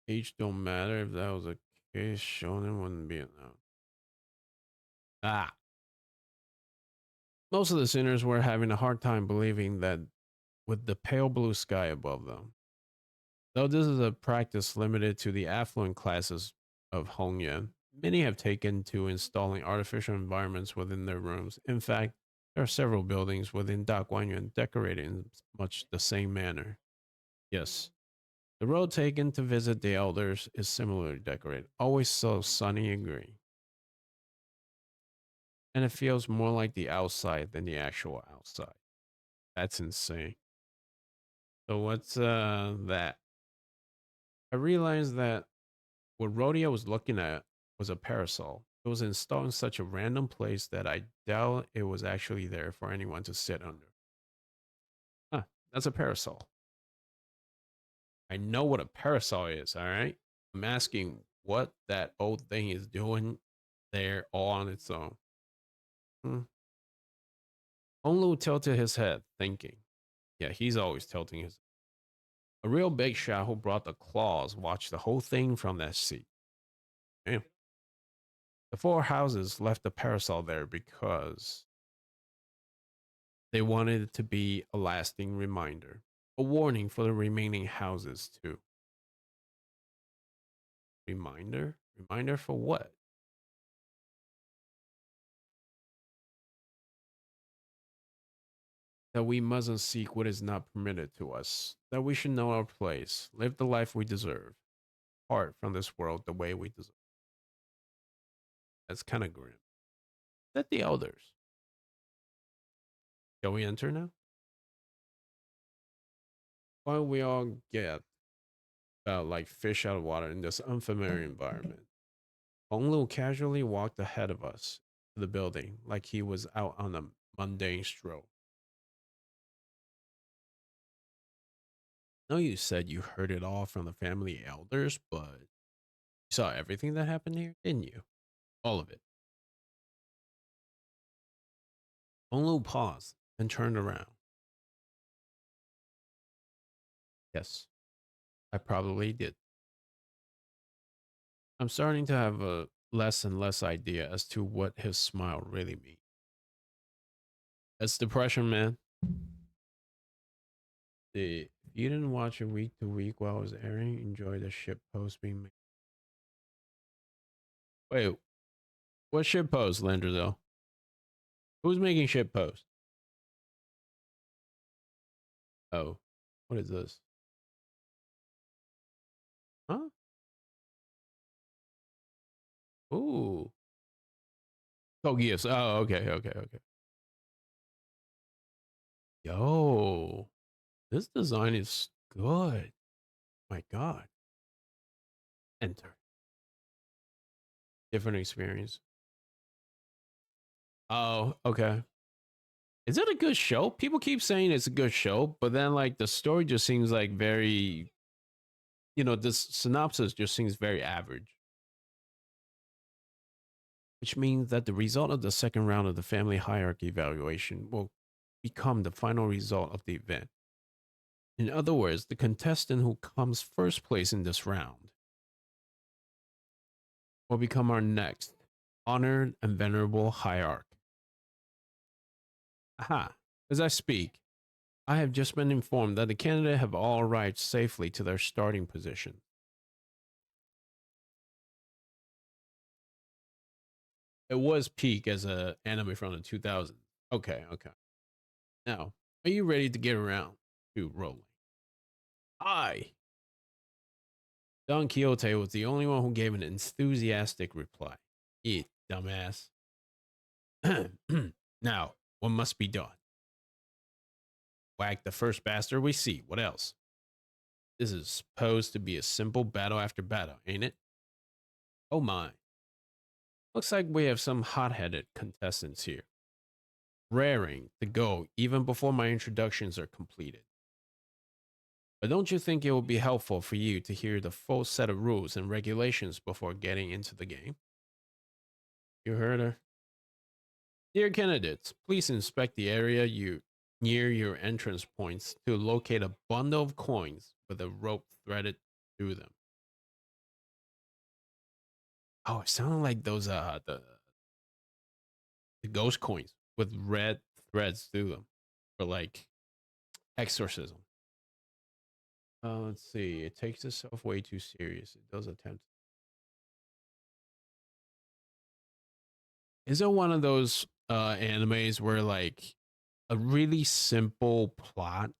Speaker 1: Age don't matter. If that was a case, Shonen wouldn't be enough. Ah. Most of the sinners were having a hard time believing that with the pale blue sky above them. Though this is a practice limited to the affluent classes of Hongyan, many have taken to installing artificial environments within their rooms. In fact, there are several buildings within Daguanyuan decorated in much the same manner. Yes, the road taken to visit the elders is similarly decorated, always so sunny and green. And it feels more like the outside than the actual outside. That's insane. So what's that? I realized that what Rodeo was looking at was a parasol. It was installed in such a random place that I doubt it was actually there for anyone to sit under. Huh, that's a parasol. I know what a parasol is, all right? I'm asking what that old thing is doing there all on its own. Hmm. Onlu tilted his head, thinking. Yeah, he's always tilting his. A real big shot who brought the claws watched the whole thing from that seat. Damn. The four houses left the parasol there because they wanted it to be a lasting reminder, a warning for the remaining houses, too. Reminder? Reminder for what? that we mustn't seek what is not permitted to us, that we should know our place, live the life we deserve, part from this world the way we deserve. That's kind of grim. That the elders. Shall we enter now? Why don't we all get like fish out of water in this unfamiliar environment? Hong Lu casually walked ahead of us to the building like he was out on a mundane stroll. I know you said you heard it all from the family elders, but you saw everything that happened here, didn't you? All of it. Hong Lu paused and turned around. Yes, I probably did. I'm starting to have a less and less idea as to what his smile really means. It's depression, man. If you didn't watch it week to week while it was airing, enjoy the shit post being made. Wait, what shit post, Landrizel? Who's making shit post? Oh, what is this? Huh? Ooh. Oh, yes. Oh, okay, okay, okay. Yo, this design is good. My God. Enter. Different experience. Oh, okay. Is it a good show? People keep saying it's a good show, but then like the story just seems like very, this synopsis just seems very average. Which means that the result of the second round of the family hierarchy evaluation will become the final result of the event. In other words, the contestant who comes first place in this round will become our next honored and venerable hierarch. Aha, as I speak, I have just been informed that the candidates have all arrived safely to their starting position. It was peak as a anime from the 2000s. Okay, okay. Now, are you ready to get around to rolling? I, Don Quixote, was the only one who gave an enthusiastic reply. Eat, dumbass. Now, what must be done? Whack the first bastard we see. What else? This is supposed to be a simple battle after battle, ain't it? Oh my. Looks like we have some hot headed contestants here, raring to go even before my introductions are completed. But don't you think it would be helpful for you to hear the full set of rules and regulations before getting into the game? You heard her. Dear candidates, please inspect the area near your entrance points to locate a bundle of coins with a rope threaded through them. Oh, it sounded like those the ghost coins with red threads through them for like exorcism. Let's see. It takes itself way too serious. It does attempt. Is it one of those animes where like a really simple plot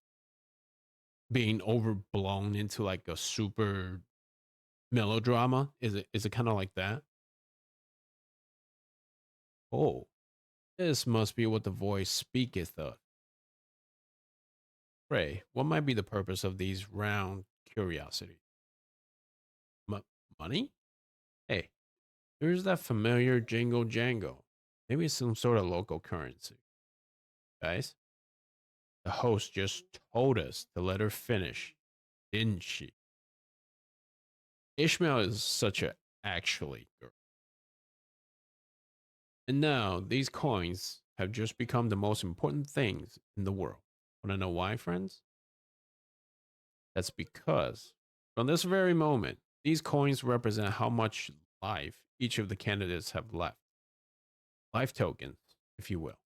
Speaker 1: being overblown into like a super melodrama? Is it kind of like that? Oh, this must be what the voice speaketh of. Pray, what might be the purpose of these round curiosities? M- Money? Hey, there's that familiar jingle jangle. Maybe it's some sort of local currency. Guys, the host just told us to let her finish, didn't she? Ishmael is such a actually girl. And now these coins have just become the most important things in the world. Want to know why, friends? That's because from this very moment, these coins represent how much life each of the candidates have left. Life tokens, if you will.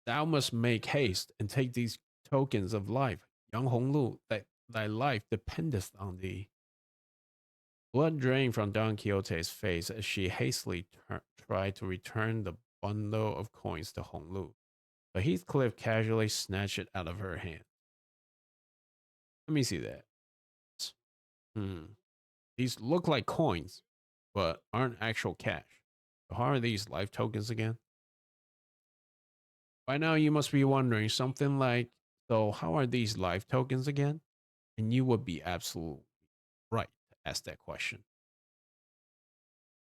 Speaker 1: Thou must make haste and take these tokens of life, young Honglu, that thy life dependeth on thee. Blood drained from Don Quixote's face as she hastily tried to return the bundle of coins to Honglu, but Heathcliff casually snatched it out of her hand. Let me see that. Hmm. These look like coins, but aren't actual cash. So how are these life tokens again? By now you must be wondering something like, so how are these life tokens again? And you would be absolutely right to ask that question.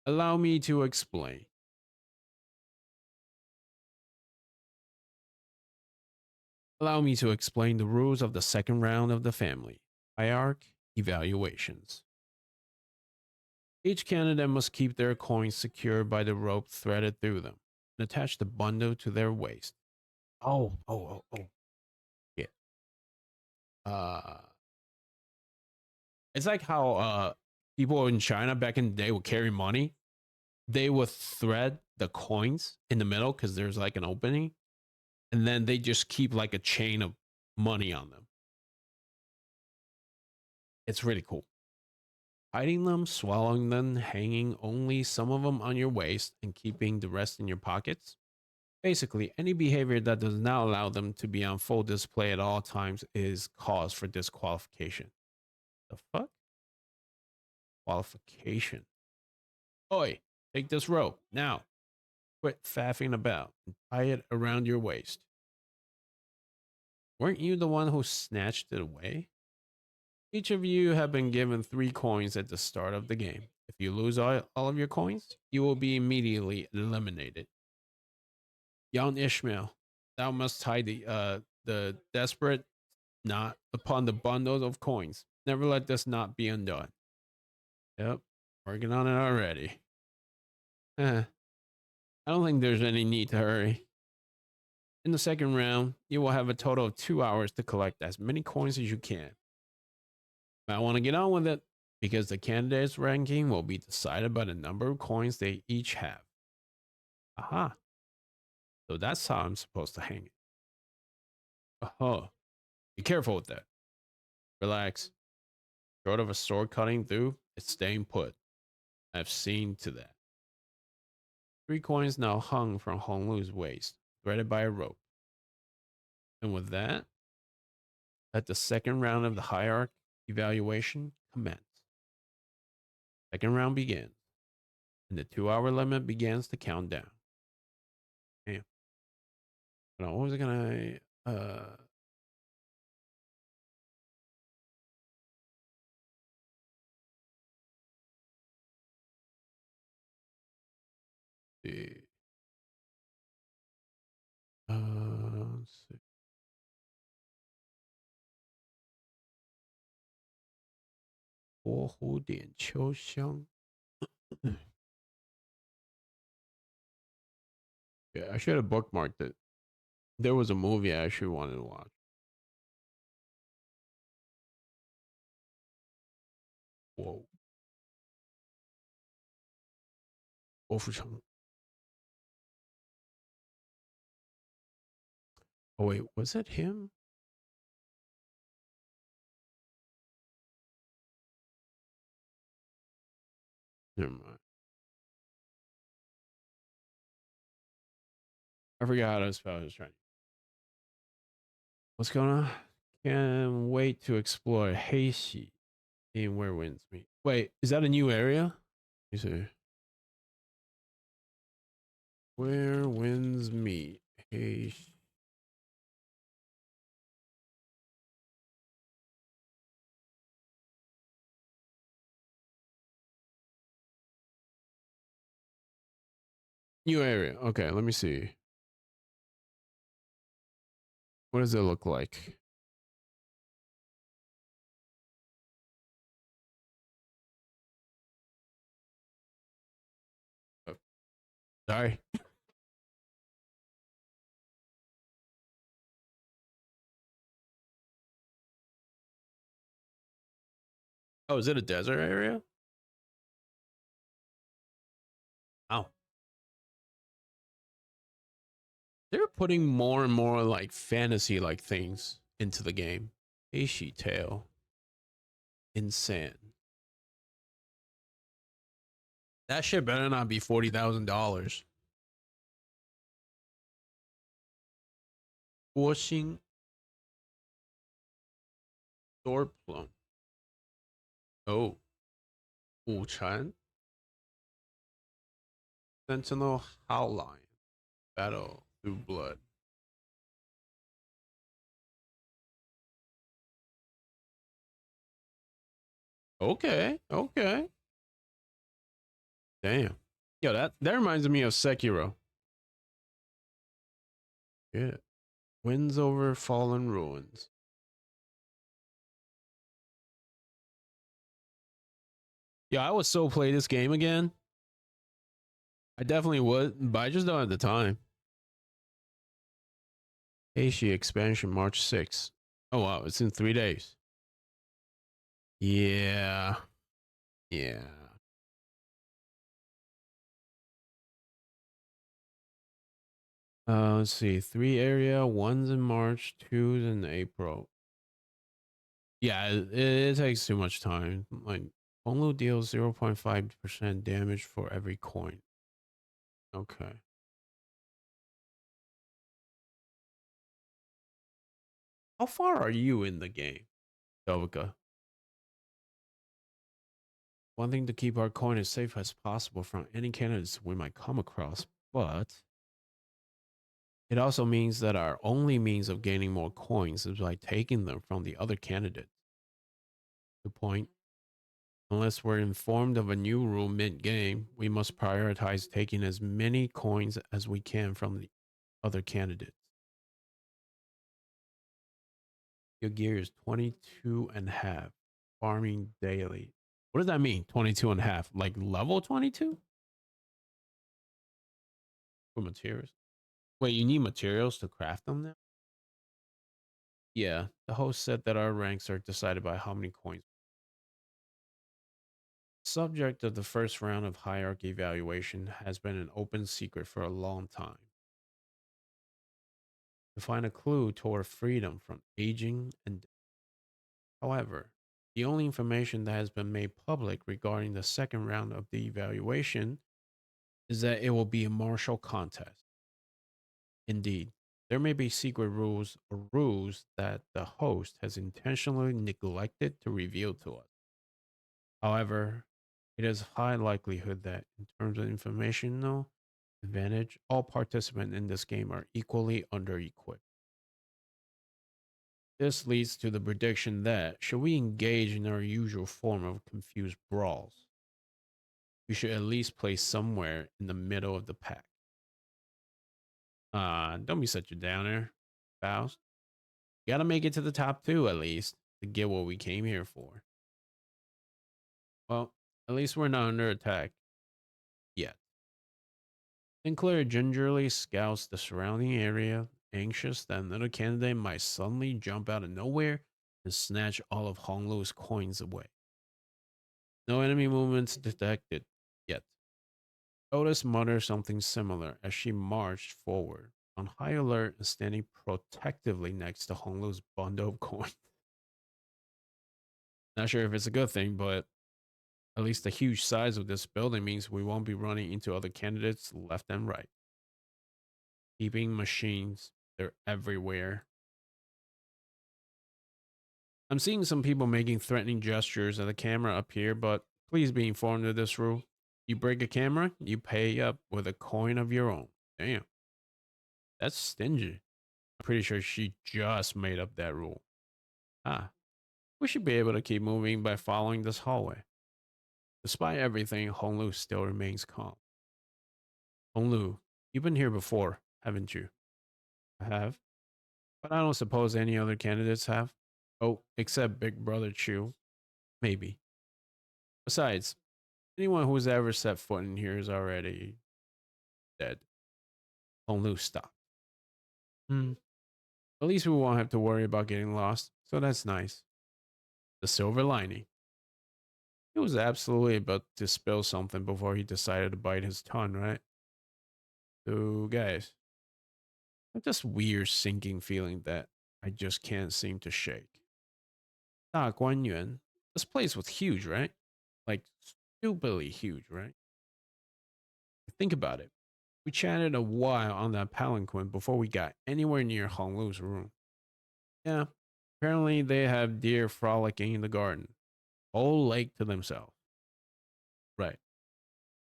Speaker 1: Allow me to explain. Allow me to explain the rules of the second round of the family hierarchy evaluations. Each candidate must keep their coins secured by the rope threaded through them and attach the bundle to their waist. Oh. Yeah. Uh, it's like how people in China back in the day would carry money. They would thread the coins in the middle because there's like an opening, and then they just keep like a chain of money on them. It's really cool. Hiding them, swallowing them, hanging only some of them on your waist, and keeping the rest in your pockets. Basically, any behavior that does not allow them to be on full display at all times is cause for disqualification. The fuck? Qualification. Oi, take this rope now. Quit faffing about and tie it around your waist. Weren't you the one who snatched it away? Each of you have been given 3 coins at the start of the game. If you lose all of your coins, you will be immediately eliminated. Young Ishmael, thou must tie the desperate knot upon the bundles of coins. Never let this knot be undone. Yep, working on it already. I don't think there's any need to hurry. In the second round, you will have a total of 2 hours to collect as many coins as you can. I want to get on with it because the candidates' ranking will be decided by the number of coins they each have. Aha. So that's how I'm supposed to hang it. Oh, be careful with that. Relax. Short of a sword cutting through, it's staying put. I've seen to that. 3 coins now hung from Honglu's waist, threaded by a rope. And with that, let the second round of the hierarchy evaluation commence. Second round begins, and the 2-hour limit begins to count down. Damn. What was I gonna see. Let's see. Yeah, I should have bookmarked it. There was a movie I actually wanted to watch. Whoa. Oh wait, was it him? Never mind. I forgot how to spell his Chinese. What's going on? Can't wait to explore Heishi in Where Winds Meet. Wait, is that a new area? Let me see. Where Winds Meet. Heishi. New area. Okay, let me see. What does it look like? Oh, sorry. Oh, is it a desert area? Oh. They're putting more and more like fantasy like things into the game. Heishi Tale. Insane. That shit better not be $40,000. Guo Xing Sword Plum. Oh, Wu Chan Sentinel Howline. Battle through blood. Okay, okay. Damn. Yo, that reminds me of Sekiro. Yeah. Winds over fallen ruins. Yeah, I would so play this game again. I definitely would, but I just don't have the time. Asia expansion March 6th. Oh wow, it's in 3 days. Yeah. Yeah. Let's see. 3 area, one's in March, two's in April. Yeah, it takes too much time. Like Onlu deals 0.5% damage for every coin. Okay. How far are you in the game, Dovica? One thing to keep our coin as safe as possible from any candidates we might come across, but it also means that our only means of gaining more coins is by taking them from the other candidates. Good point. Unless we're informed of a new rule mid game, we must prioritize taking as many coins as we can from the other candidates. Your gear is 22 and a half. Farming daily. What does that mean? 22 and a half? Like level 22? For materials? Wait, you need materials to craft them now? Yeah, the host said that our ranks are decided by how many coins. Subject of the first round of hierarchy evaluation has been an open secret for a long time. To find a clue toward freedom from aging and death. However, the only information that has been made public regarding the second round of the evaluation is that it will be a martial contest. Indeed, there may be secret rules or rules that the host has intentionally neglected to reveal to us. However, it is high likelihood that, in terms of informational advantage, all participants in this game are equally under equipped. This leads to the prediction that, should we engage in our usual form of confused brawls, we should at least place somewhere in the middle of the pack. Don't be such a downer, Faust. You gotta make it to the top two at least to get what we came here for. Well, at least we're not under attack yet. Sinclair gingerly scouts the surrounding area, anxious that another candidate might suddenly jump out of nowhere and snatch all of Honglu's coins away. No enemy movements detected yet. Otis mutters something similar as she marched forward, on high alert and standing protectively next to Honglu's bundle of coins. Not sure if it's a good thing, but at least the huge size of this building means we won't be running into other candidates left and right. Keeping machines, they're everywhere. I'm seeing some people making threatening gestures at the camera up here, but please be informed of this rule. You break a camera, you pay up with a coin of your own. Damn. That's stingy. I'm pretty sure she just made up that rule. Ah, we should be able to keep moving by following this hallway. Despite everything, Honglu still remains calm. Honglu, you've been here before, haven't you? I have. But I don't suppose any other candidates have. Oh, except Big Brother Chu. Maybe. Besides, anyone who's ever set foot in here is already dead. Honglu stopped. Hmm. At least we won't have to worry about getting lost, so that's nice. The silver lining. He was absolutely about to spill something before he decided to bite his tongue, right? So, guys, I have this weird sinking feeling that I just can't seem to shake. Da Guanyuan, this place was huge, right? Like, stupidly huge, right? Think about it. We chatted a while on that palanquin before we got anywhere near Honglu's room. Yeah, apparently they have deer frolicking in the garden. Whole lake to themselves. Right.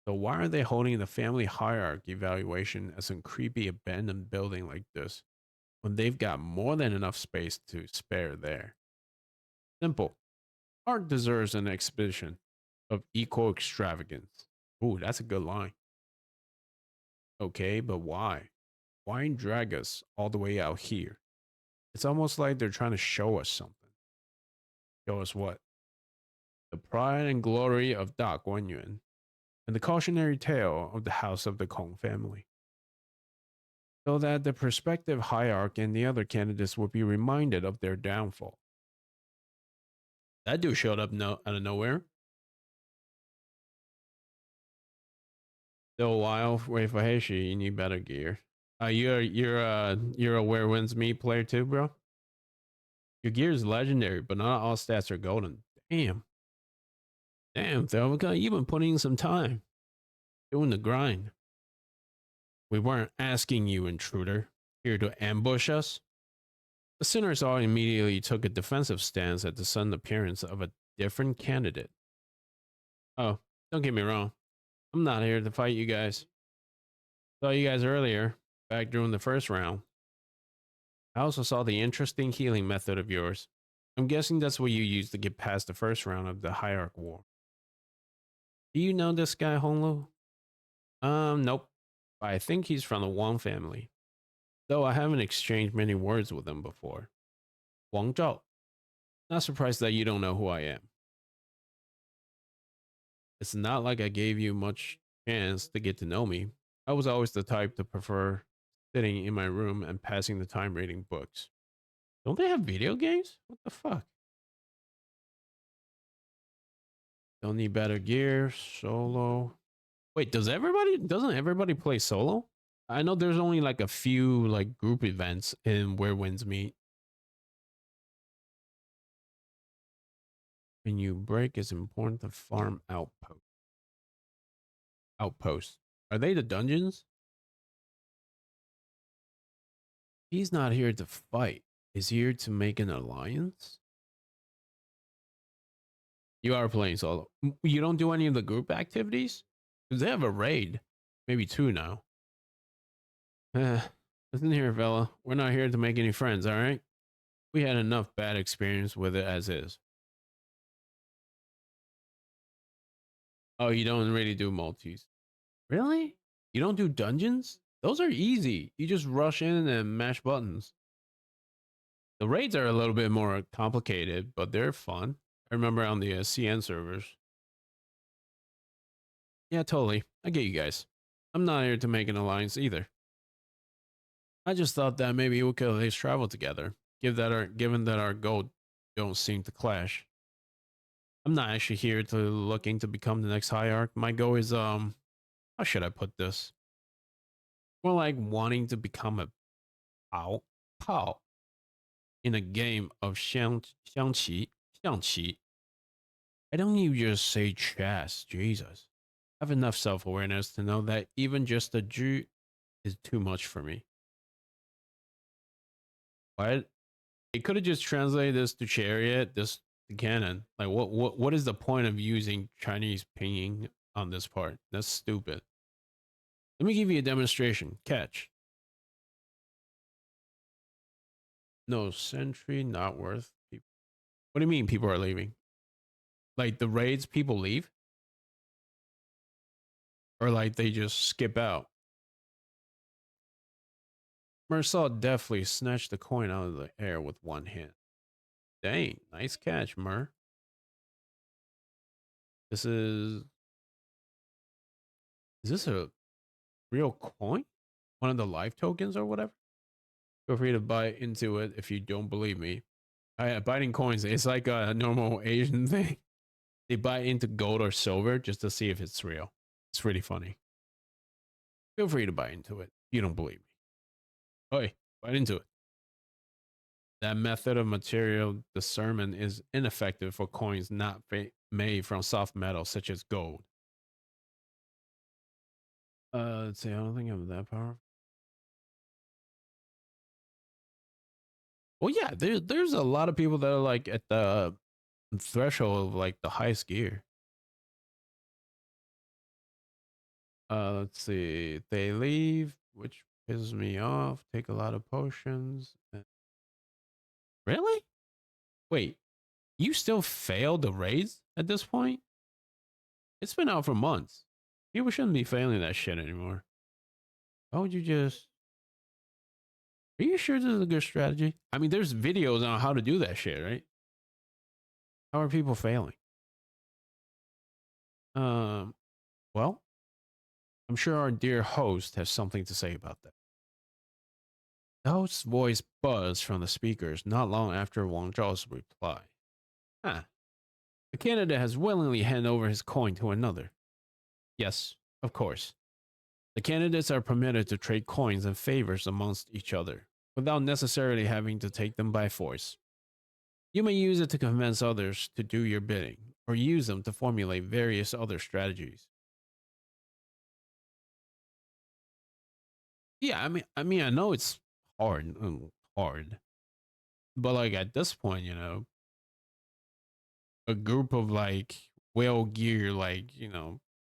Speaker 1: So why are they holding the family hierarchy evaluation at some creepy abandoned building like this when they've got more than enough space to spare there? Simple. Art deserves an exhibition of equal extravagance. Ooh, that's a good line. Okay, but why? Why drag us all the way out here? It's almost like they're trying to show us something. Show us what? The pride and glory of Da Guanyuan and the cautionary tale of the house of the Kong family. So that the prospective hierarch and the other candidates would be reminded of their downfall. That dude showed up out of nowhere. Still a while. Wait for Heishi. You need better gear. You're a Where Winds Meet player too, bro. Your gear is legendary, but not all stats are golden. Damn. Damn, Thelma, you've been putting in some time. Doing the grind. We weren't asking you, intruder, here to ambush us. The sinners all immediately took a defensive stance at the sudden appearance of a different candidate. Oh, don't get me wrong. I'm not here to fight you guys. Saw you guys earlier, back during the first round. I also saw the interesting healing method of yours. I'm guessing that's what you used to get past the first round of the Hierarch War. Do you know this guy, Honglu? Nope. I think he's from the Wang family. Though I haven't exchanged many words with him before. Wang Zhao. Not surprised that you don't know who I am. It's not like I gave you much chance to get to know me. I was always the type to prefer sitting in my room and passing the time reading books. Don't they have video games? What the fuck? Don't need better gear. Solo. Wait, doesn't everybody play solo? I know there's only like a few like group events in Where Winds Meet. When you break, it's important to farm outposts. Are they the dungeons? He's not here to fight. He's here to make an alliance. You are playing solo. You don't do any of the group activities? Because they have a raid. Maybe two now. Listen here, fella. We're not here to make any friends, all right? We had enough bad experience with it as is. Oh, you don't really do multis. Really? You don't do dungeons? Those are easy. You just rush in and mash buttons. The raids are a little bit more complicated, but they're fun. I remember on the CN servers. Yeah, totally. I get you guys. I'm not here to make an alliance either. I just thought that maybe we could at least travel together, given that our goals don't seem to clash. I'm not actually here to looking to become the next hierarch. My goal is how should I put this? More like wanting to become a pao in a game of xiangqi. I don't even just say chess, Jesus. I have enough self-awareness to know that even just a Ju is too much for me. What? It could have just translated this to chariot, this to cannon. Like what is the point of using Chinese pinging on this part? That's stupid. Let me give you a demonstration. Catch. No, sentry not worth people. What do you mean people are leaving? Like the raids people leave? Or like they just skip out? Mersault deftly snatched the coin out of the air with one hand. Dang, nice catch, Mer. This is this a real coin? One of the life tokens or whatever? Feel free to buy into it if you don't believe me. Biting coins, it's like a normal Asian thing. They buy into gold or silver just to see if it's real. It's really funny. Feel free to buy into it. You don't believe me. Oi, buy into it. That method of material discernment is ineffective for coins not made from soft metal such as gold. Let's see. I don't think I'm that powerful. Well, yeah, there's a lot of people that are like at the threshold of like the highest gear. Let's see. They leave, which pisses me off. Take a lot of potions. Really? Wait, you still failed the raids at this point? It's been out for months. People shouldn't be failing that shit anymore. Why would you just? Are you sure this is a good strategy? I mean, there's videos on how to do that shit, right? How are people failing? Um, well, I'm sure our dear host has something to say about that. The host's voice buzzed from the speakers not long after Wang Zhao's reply. Huh. The candidate has willingly handed over his coin to another. Yes, of course. The candidates are permitted to trade coins and favors amongst each other, without necessarily having to take them by force. You may use it to convince others to do your bidding, or use them to formulate various other strategies. Yeah, I know it's hard, but like at this point, a group of like well gear, like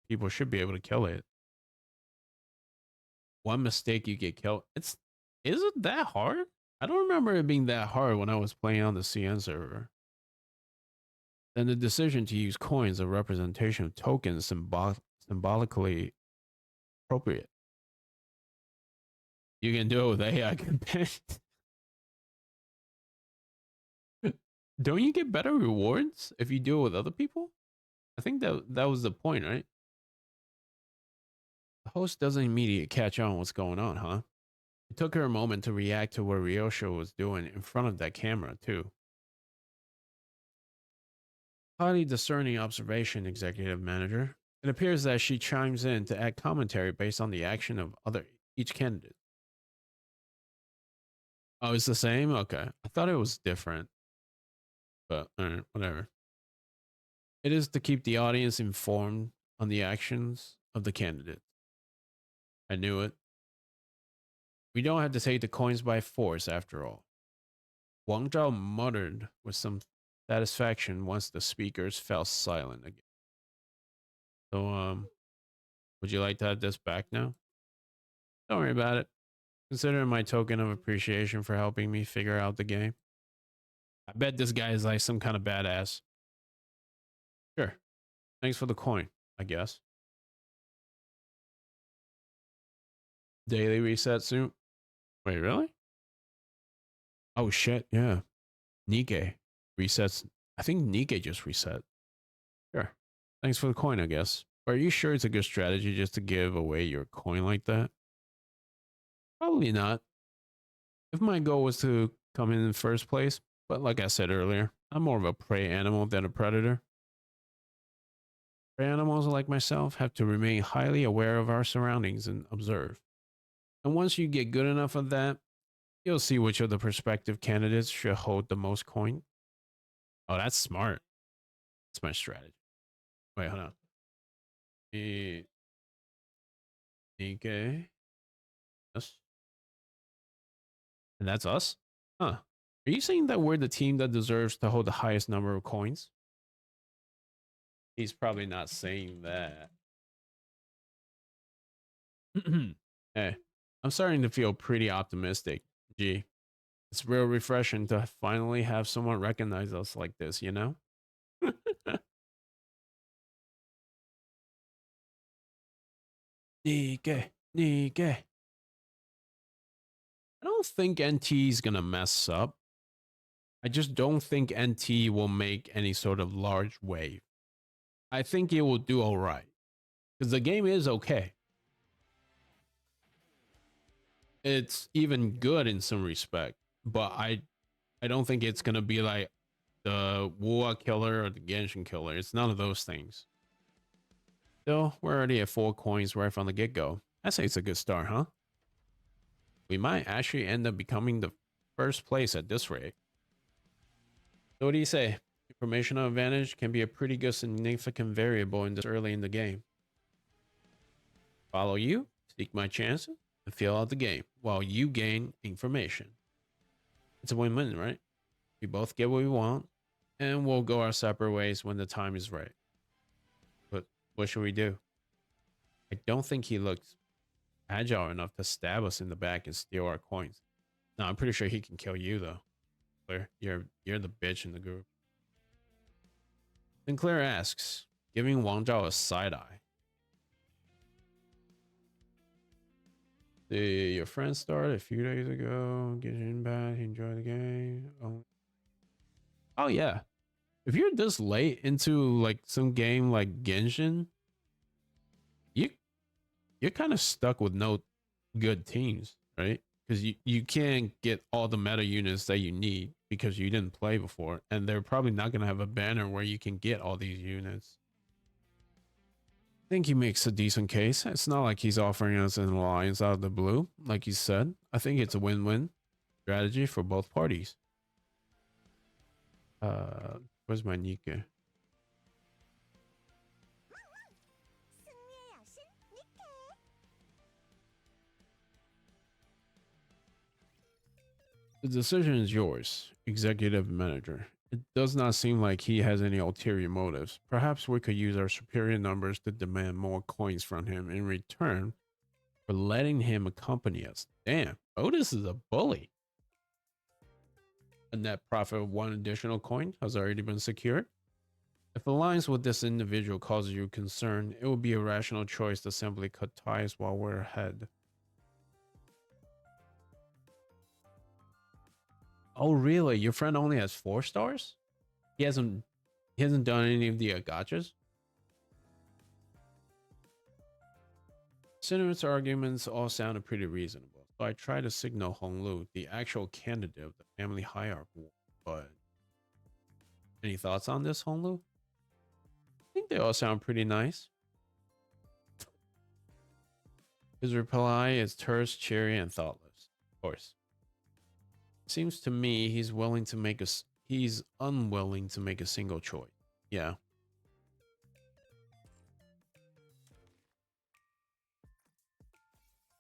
Speaker 1: people should be able to kill it. One mistake, you get killed. Is it that hard? I don't remember it being that hard when I was playing on the CN server. Then the decision to use coins as representation of tokens symbolically appropriate. You can do it with AI companion. Don't you get better rewards if you do it with other people? I think that was the point, right? The host doesn't immediately catch on what's going on, huh? It took her a moment to react to what Ryosho was doing in front of that camera, too. Highly discerning observation, executive manager. It appears that she chimes in to add commentary based on the action of each candidate. Oh, it's the same? Okay. I thought it was different, but whatever. It is to keep the audience informed on the actions of the candidate. I knew it. We don't have to take the coins by force after all. Wang Zhao muttered with some satisfaction once the speakers fell silent again. So, would you like to have this back now? Don't worry about it. Consider it my token of appreciation for helping me figure out the game. I bet this guy is like some kind of badass. Sure. Thanks for the coin, I guess. Daily reset soon. Wait, really? Oh shit, yeah. Nikkei resets. I think Nikkei just reset. Sure. Thanks for the coin, I guess. But are you sure it's a good strategy just to give away your coin like that? Probably not. If my goal was to come in first place, but like I said earlier, I'm more of a prey animal than a predator. Prey animals like myself have to remain highly aware of our surroundings and observe. And once you get good enough at that, you'll see which of the prospective candidates should hold the most coin. Oh, that's smart. That's my strategy. Wait, hold on. Okay. Yes. And that's us? Huh. Are you saying that we're the team that deserves to hold the highest number of coins? He's probably not saying that. Hey, I'm starting to feel pretty optimistic. Gee, it's real refreshing to finally have someone recognize us like this, you know? Nike, Nike. I don't think NT is gonna mess up. I just don't think NT will make any sort of large wave. I think it will do all right because the game is okay. It's even good in some respect, but I don't think it's gonna be like the Wua killer or the Genshin killer. It's none of those things. Still, we're already at 4 coins right from the get go. I say it's a good start, huh? We might actually end up becoming the first place at this rate. So what do you say? Informational advantage can be a pretty good significant variable in this early in the game. Follow you? Seek my chance and fill out the game while you gain information. It's a win-win, right? We both get what we want, and we'll go our separate ways when the time is right. But what should we do? I don't think he looks agile enough to stab us in the back and steal our coins. No, I'm pretty sure he can kill you though. Claire, you're the bitch in the group. Sinclair asks, giving Wang Zhao a side eye. Your friend started a few days ago. Get in bad. Enjoy the game. Oh yeah. If you're this late into like some game like Genshin, you're kind of stuck with no good teams, right? Because you can't get all the meta units that you need because you didn't play before, and they're probably not going to have a banner where you can get all these units. I think he makes a decent case. It's not like he's offering us an alliance out of the blue, like you said. I think it's a win-win strategy for both parties. Where's my Nika? The decision is yours, executive manager. It does not seem like he has any ulterior motives. Perhaps we could use our superior numbers to demand more coins from him in return for letting him accompany us. Damn, Otis is a bully. A net profit of 1 additional coin has already been secured. If alliance with this individual causes you concern, it would be a rational choice to simply cut ties while we're ahead. Oh, really? Your friend only has 4 stars? He hasn't done any of the gachas? Senator's arguments all sounded pretty reasonable, so I tried to signal Honglu, the actual candidate of the family hierarchy. But any thoughts on this, Honglu? I think they all sound pretty nice. His reply is terse, cheery, and thoughtless. Of course. Seems to me he's unwilling to make a single choice. Yeah.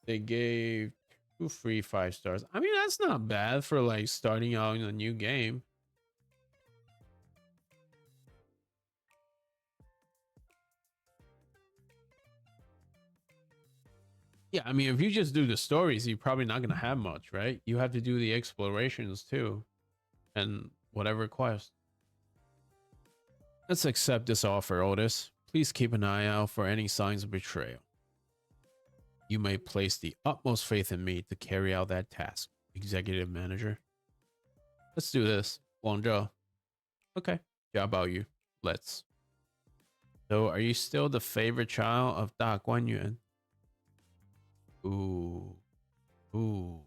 Speaker 1: They gave 2 free 5 stars. I mean, that's not bad for like starting out in a new game. Yeah, I mean, if you just do the stories, you're probably not going to have much, right? You have to do the explorations too, and whatever quest. Let's accept this offer, Otis. Please keep an eye out for any signs of betrayal. You may place the utmost faith in me to carry out that task, executive manager. Let's do this, Wang Zhou. Okay, how about you? Let's. So, are you still the favorite child of Da Guanyuan? Ooh. Ooh.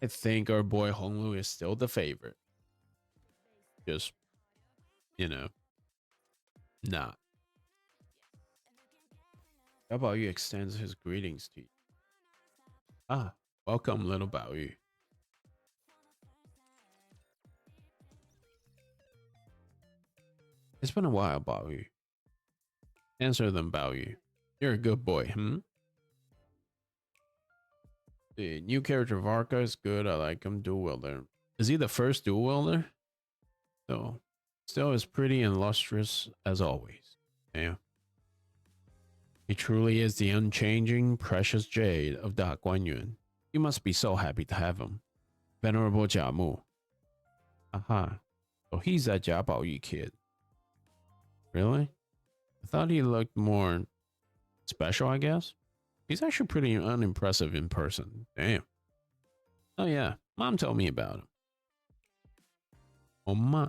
Speaker 1: I think our boy Honglu is still the favorite. Just, not. How about you extends his greetings to you? Ah, welcome, little Bao Yu. It's been a while, Bao Yu. Answer them, Bao Yu. You're a good boy, The new character Varka is good. I like him. Dual wielder. Is he the first dual wielder? So, still as pretty and lustrous as always. Yeah. He truly is the unchanging, precious jade of Da Guanyuan. You must be so happy to have him. Venerable Jia Mu. Aha. So he's that Jia Baoyu kid. Really? I thought he looked more special, I guess. He's actually pretty unimpressive in person. Damn. Oh yeah, Mom told me about him. Oh my.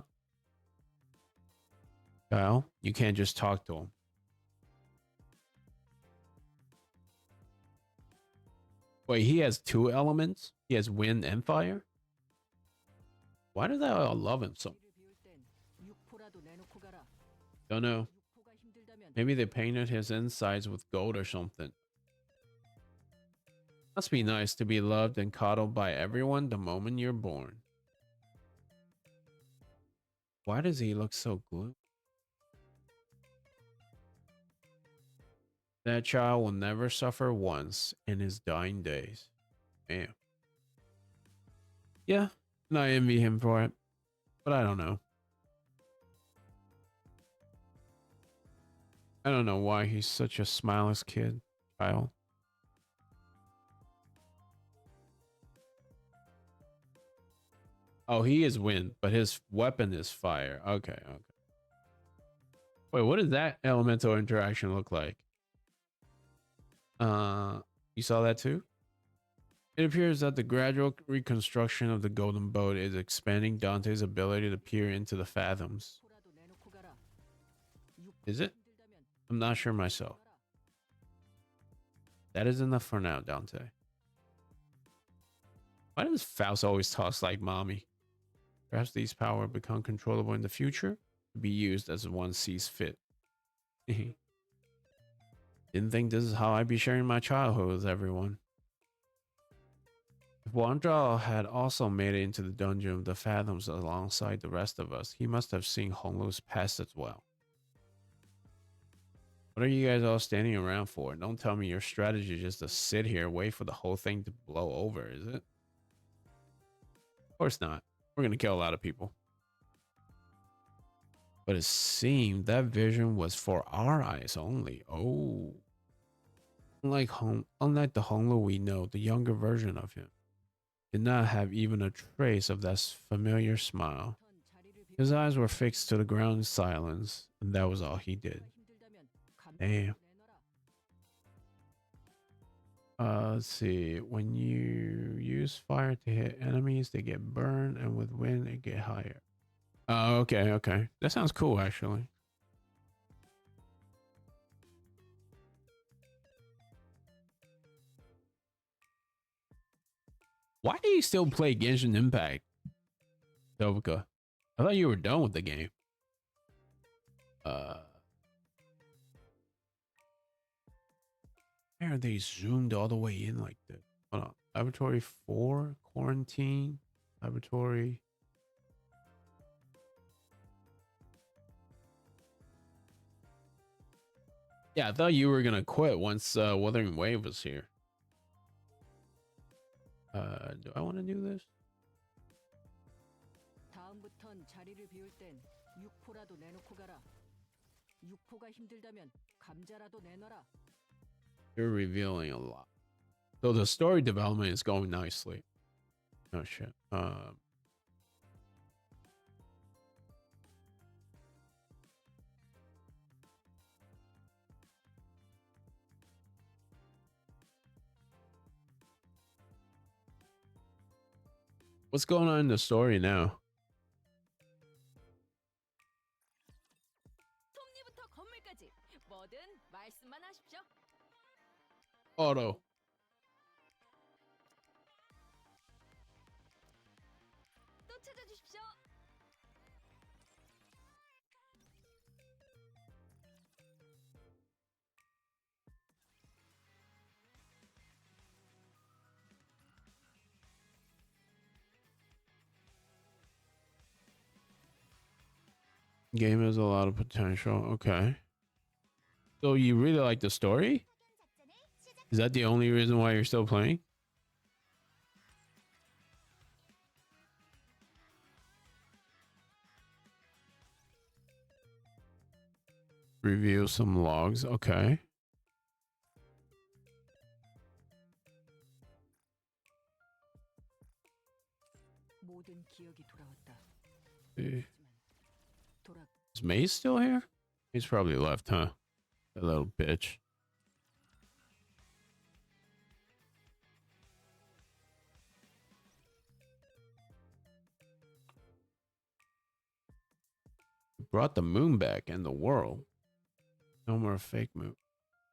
Speaker 1: Kyle, you can't just talk to him. Wait, he has 2 elements? He has wind and fire? Why do they all love him so? Don't know. Maybe they painted his insides with gold or something. Must be nice to be loved and coddled by everyone the moment you're born. Why does he look so gloomy? That child will never suffer once in his dying days. Damn. Yeah, and I envy him for it, but I don't know. I don't know why he's such a smileless child. Oh, he is wind, but his weapon is fire. Okay, okay. Wait, what does that elemental interaction look like? You saw that too? It appears that the gradual reconstruction of the golden boat is expanding Dante's ability to peer into the fathoms. Is it? I'm not sure myself. That is enough for now, Dante. Why does Faust always talk like mommy? Perhaps these powers become controllable in the future to be used as one sees fit. Didn't think this is how I'd be sharing my childhood with everyone. If Wandral had also made it into the dungeon of the Fathoms alongside the rest of us, he must have seen Honglu's past as well. What are you guys all standing around for? Don't tell me your strategy is just to sit here and wait for the whole thing to blow over, is it? Of course not. We're gonna kill a lot of people. But it seemed that vision was for our eyes only. Oh. Unlike the Honglu we know, the younger version of him did not have even a trace of that familiar smile. His eyes were fixed to the ground in silence, and that was all he did. Damn. Let's see. When you use fire to hit enemies, they get burned, and with wind, it get higher. Oh, okay, okay. That sounds cool, actually. Why do you still play Genshin Impact, Dovika? I thought you were done with the game. Why are they zoomed all the way in like this? Hold on. Laboratory 4, quarantine, laboratory. Yeah, I thought you were gonna quit once Wuthering Wave was here. Do I want to do this?
Speaker 2: 다음부턴 자리를 비울 땐 육포라도 내놓고 가라. 육포가 힘들다면 감자라도 내놔라.
Speaker 1: You're revealing a lot. So the story development is going nicely. Oh shit. What's going on in the story now?
Speaker 2: 톱니부터 건물까지 뭐든 말씀만 하십시오.
Speaker 1: Auto.
Speaker 2: 또 찾아주십시오.
Speaker 1: Game has a lot of potential. Okay. So you really like the story? Is that the only reason why you're still playing? Review some logs. Okay.
Speaker 2: 모든 기억이 돌아왔다.
Speaker 1: Is
Speaker 2: 돌아
Speaker 1: Maze still here? He's probably left, huh? That little bitch. Brought the moon back and the world. No more fake moon.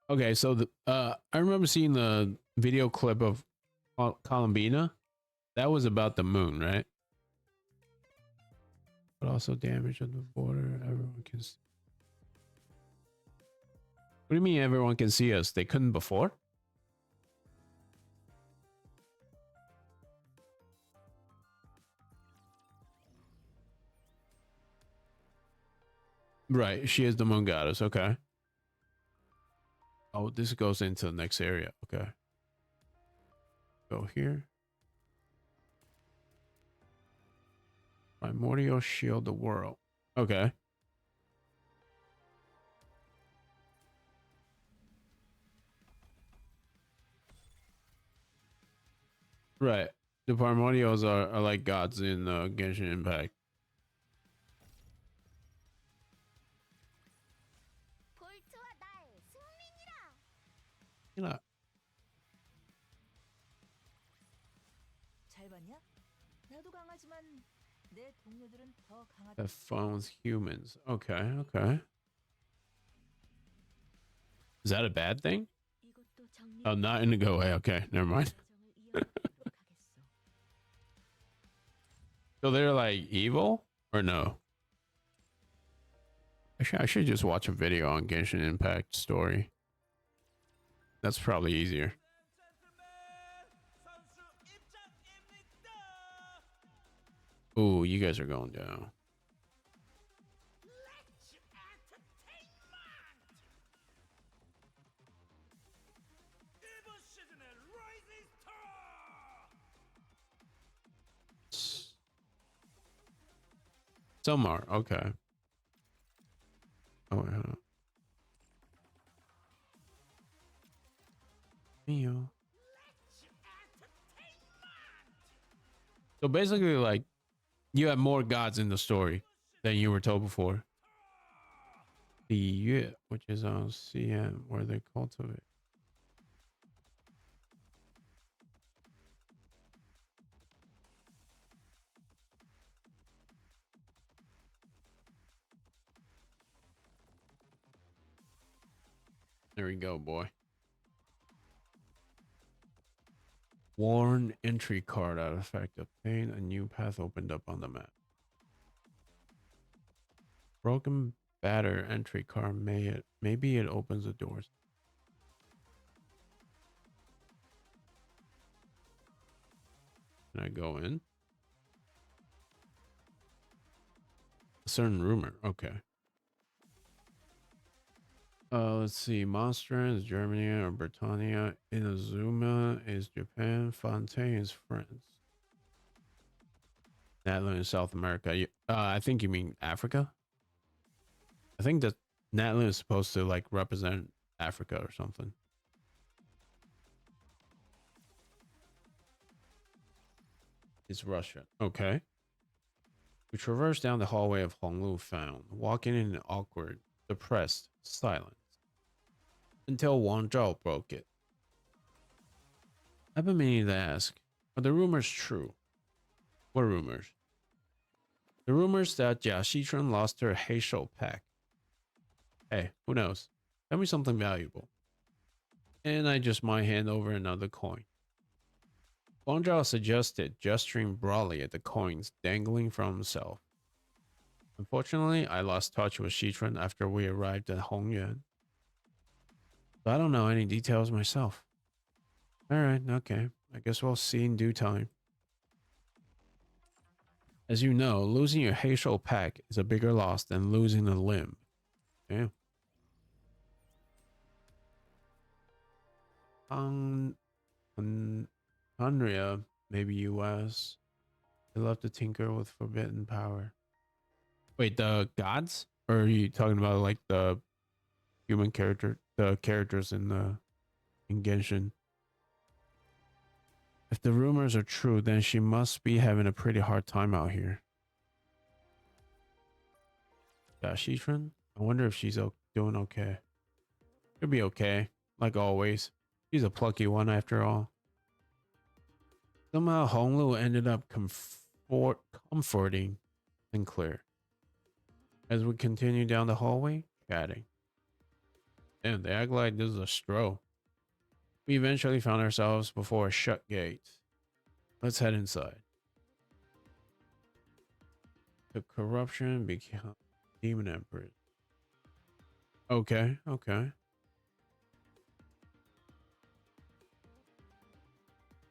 Speaker 1: Okay, so the I remember seeing the video clip of Columbina. That was about the moon, right? But also damage on the border. Everyone can see. What do you mean everyone can see us? They couldn't before? Right, she is the moon goddess. Okay. Oh, this goes into the next area. Okay. Go here. Primordial shield the world. Okay. Right. The primordials are like gods in Genshin Impact. You know,
Speaker 2: 잘 봤냐? 나도 강하지만 내 동료들은 더 강하다.
Speaker 1: that phones humans. Okay, okay. Is that a bad thing?
Speaker 2: 이것도 정리.
Speaker 1: Oh, not in a go way. Okay, never mind.
Speaker 2: 과정을 이어가도록 하겠소.
Speaker 1: So they're like evil or no? Actually, I should just watch a video on Genshin Impact story. That's probably easier. Ooh, you guys are going down. Some are okay. Oh, wait, hold on. Mio. So basically, like, you have more gods in the story than you were told before. The Yue, which is on CM, where they cultivate. There we go, boy. Worn entry card out of effect. Obtain a new path opened up on the map. Broken batter entry card maybe it opens the doors. Can I go in? A certain rumor. Okay. Let's see. Monster is Germany or Britannia. Inazuma is Japan. Fontaine is France. Natlan is South America. I think you mean Africa. I think that Natlan is supposed to like represent Africa or something. It's Russia. Okay. We traversed down the hallway of Honglu found, walking in an awkward, depressed silence. Until Wang Zhao broke it. I've been meaning to ask, are the rumors true? What rumors? The rumors that Jia Xitran lost her Heishou pack. Hey, who knows? Tell me something valuable. And I just might hand over another coin. Wang Zhao suggested, gesturing broadly at the coins dangling from himself. Unfortunately, I lost touch with Xitran after we arrived at Hongyuan. So I don't know any details myself. Alright, okay. I guess we'll see in due time. As you know, losing your Heishou pack is a bigger loss than losing a limb. Damn. Andrea, maybe US. They love to tinker with forbidden power. Wait, the gods? Or are you talking about like the human character, the characters in Genshin? If the rumors are true, then she must be having a pretty hard time out here. Yeah, Shitran? I wonder if she's doing okay. She'll be okay, like always. She's a plucky one after all. Somehow Honglu ended up comforting Sinclair. As we continue down the hallway, chatting. Damn, they act like this is a stroll. We eventually found ourselves before a shut gate. Let's head inside. The corruption became Demon Emperor. Okay, okay.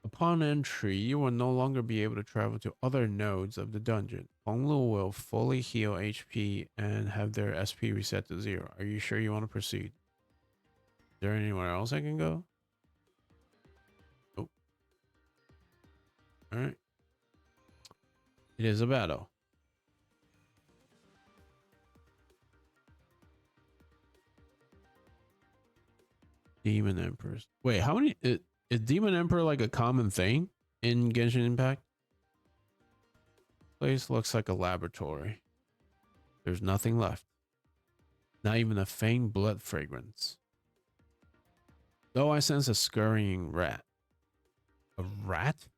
Speaker 1: Upon entry, you will no longer be able to travel to other nodes of the dungeon. Honglu will fully heal HP and have their SP reset to 0. Are you sure you want to proceed? there anywhere else I can go? Nope. All right. It is a battle. Demon Emperors. Wait, how many? Is Demon Emperor like a common thing in Genshin Impact? Place looks like a laboratory. There's nothing left. Not even a faint blood fragrance. Though I sense a scurrying rat. A rat?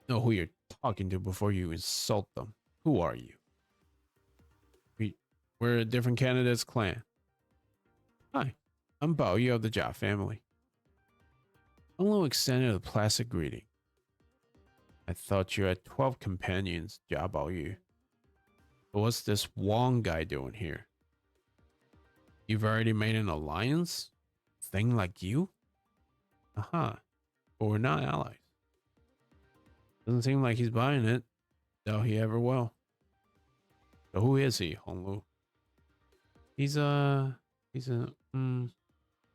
Speaker 1: Know who you're talking to before you insult them. Who are you? We're a different candidate's clan. Hi, I'm Bao Yu of the Jia family. Olo extended a placid greeting. I thought you had 12 companions, Jia Bao Yu. But what's this Wong guy doing here? You've already made an alliance? Thing like you? Aha. But we're not allies. Doesn't seem like he's buying it. Though he ever will. So who is he, Honglu?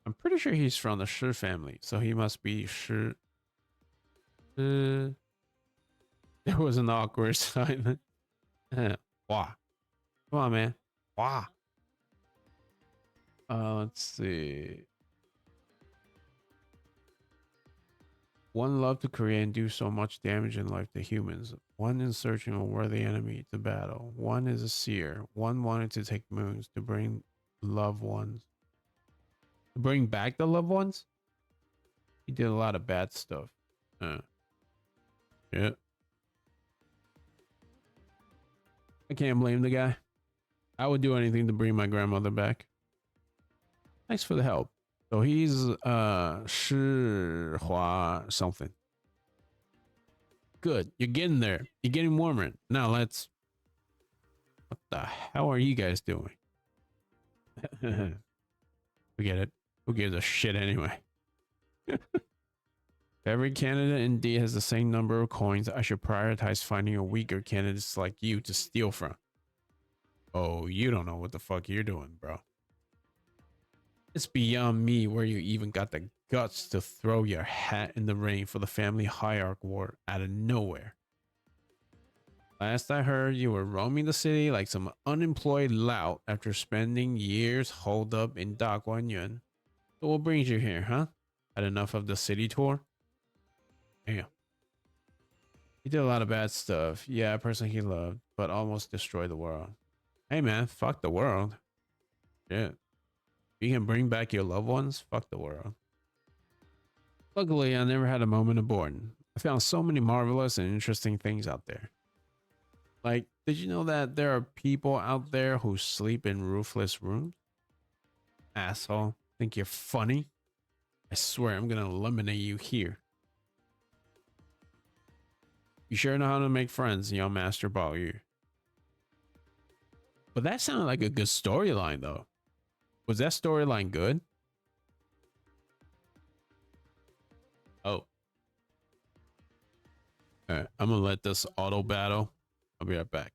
Speaker 1: I'm pretty sure he's from the Shi family, so he must be Shi. There was an awkward silence. Wow. Come on, man. Wow. Let's see. One loved to create and do so much damage in life to humans. One is searching a worthy enemy to battle. One is a seer. One wanted to take moons to bring loved ones. To bring back the loved ones? He did a lot of bad stuff. Yeah. I can't blame the guy. I would do anything to bring my grandmother back. Thanks for the help. So he's Shi Hua something. Good. You're getting there. You're getting warmer. Now let's. What the hell are you guys doing? Forget it. Who gives a shit anyway? If every candidate indeed has the same number of coins, I should prioritize finding a weaker candidates like you to steal from. Oh, you don't know what the fuck you're doing, bro. It's beyond me where you even got the guts to throw your hat in the ring for the family hierarch war out of nowhere. Last I heard, you were roaming the city like some unemployed lout after spending years holed up in Daguanyuan. So what brings you here, huh? Had enough of the city tour? Damn. He did a lot of bad stuff. Yeah, a person he loved, but almost destroyed the world. Hey man, fuck the world. Shit. You can bring back your loved ones? Fuck the world. Luckily, I never had a moment of boredom. I found so many marvelous and interesting things out there. Like, did you know that there are people out there who sleep in roofless rooms? Asshole. Think you're funny? I swear I'm gonna eliminate you here. You sure know how to make friends, young Master Bao Yu. But that sounded like a good storyline, though. Was that storyline good? Oh. Alright, I'm gonna let this auto battle. I'll be right back.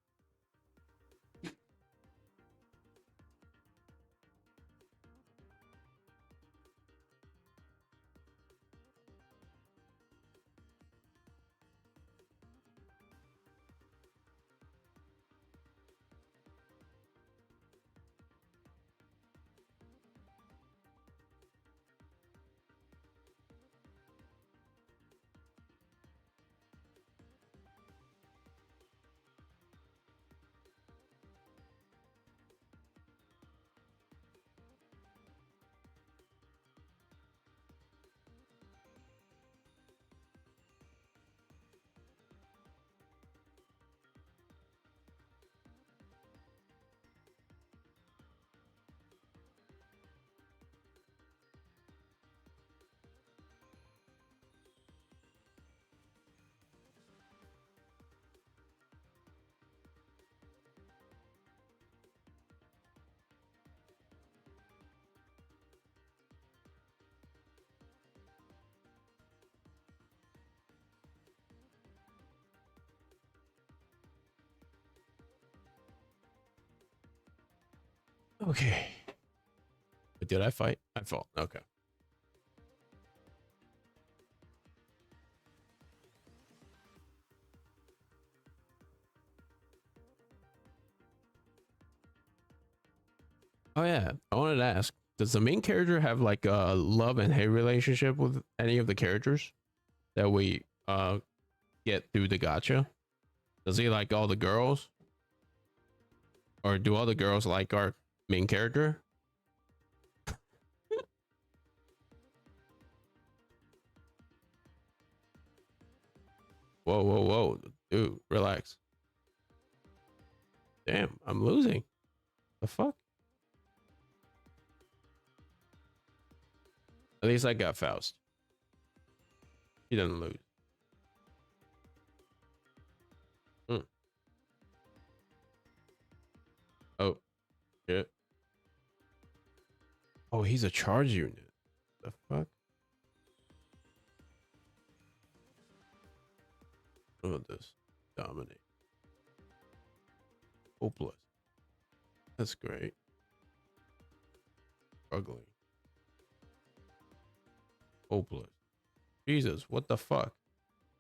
Speaker 1: Okay. But did I fight? My fault. Okay. Oh yeah, I wanted to ask: does the main character have like a love and hate relationship with any of the characters that we get through the gacha? Does he like all the girls, or do all the girls like our main character? Whoa, whoa, whoa, dude, relax. Damn, I'm losing. The fuck? At least I got Faust. He doesn't lose. Hmm. Oh, shit. Oh, he's a charge unit. The fuck? Look at this. Dominate. Hopeless. That's great. Struggling. Hopeless. Jesus, what the fuck?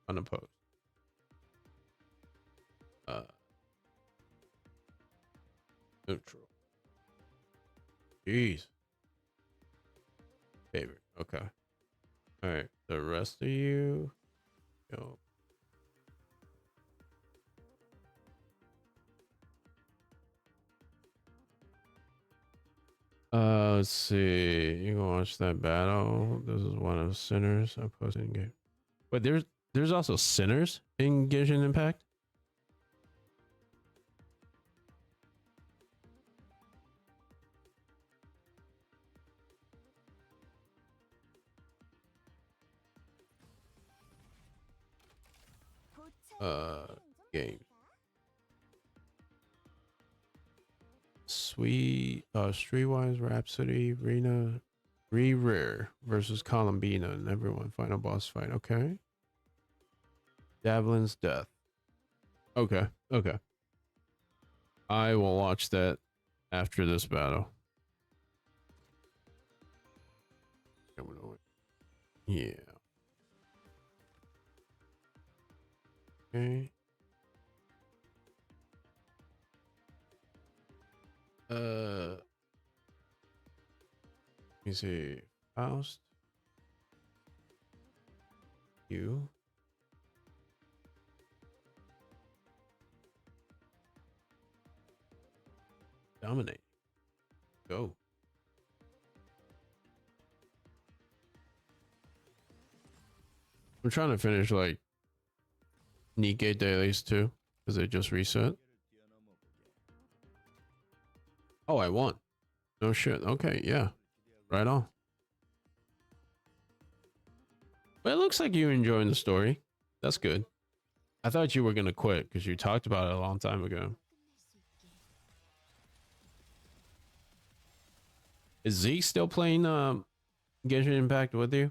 Speaker 1: Unopposed. Neutral. Jeez. Favorite. Okay. All right. The rest of you. Yo. Let's see. You can watch that battle. This is one of Sinners. I posted in game. But there's also Sinners in Genshin Impact. Games. Streetwise Rhapsody, Rena, Rare versus Columbina, and everyone final boss fight. Okay. Davlin's death. Okay. Okay. I will watch that after this battle. Yeah. Okay. Let me see. Faust. You. Dominate. Go. I'm trying to finish like Nikkei dailies too, because they just reset. Oh, I won. No shit. Okay, yeah. Right on. But it looks like you're enjoying the story. That's good. I thought you were gonna quit because you talked about it a long time ago. Is Zeke still playing Genshin Impact with you?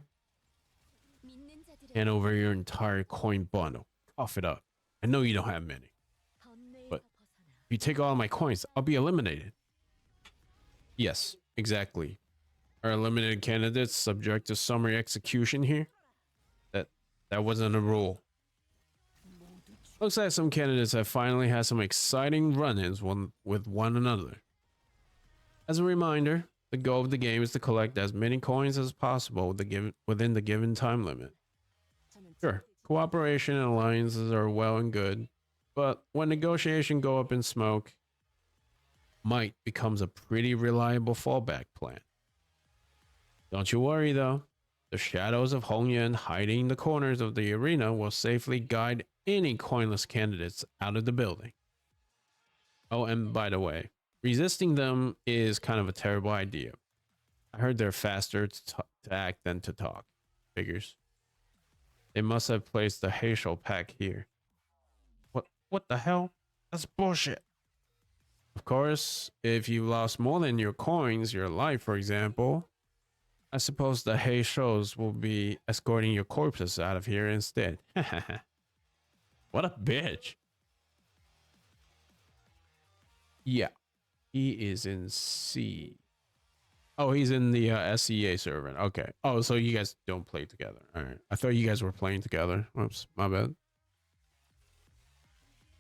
Speaker 1: Hand over your entire coin bundle. Cough it up. I know you don't have many. But if you take all my coins, I'll be eliminated. Yes, exactly. Are eliminated candidates subject to summary execution here? That wasn't a rule. Looks like some candidates have finally had some exciting run-ins with one another. As a reminder, the goal of the game is to collect as many coins as possible within the given time limit. Sure, cooperation and alliances are well and good, but when negotiation go up in smoke, might becomes a pretty reliable fallback plan. Don't you worry though, the shadows of Hongyan hiding in the corners of the arena will safely guide any coinless candidates out of the building. Oh, and by the way, resisting them is kind of a terrible idea. I heard they're faster to act than to talk. Figures. They must have placed the Heysel pack here. What the hell? That's bullshit. Of course, if you lost more than your coins, your life, for example, I suppose the Heysels will be escorting your corpses out of here instead. What a bitch. Yeah, he is in C. Oh, he's in the SEA server. Okay. Oh, so you guys don't play together. All right. I thought you guys were playing together. Oops, my bad.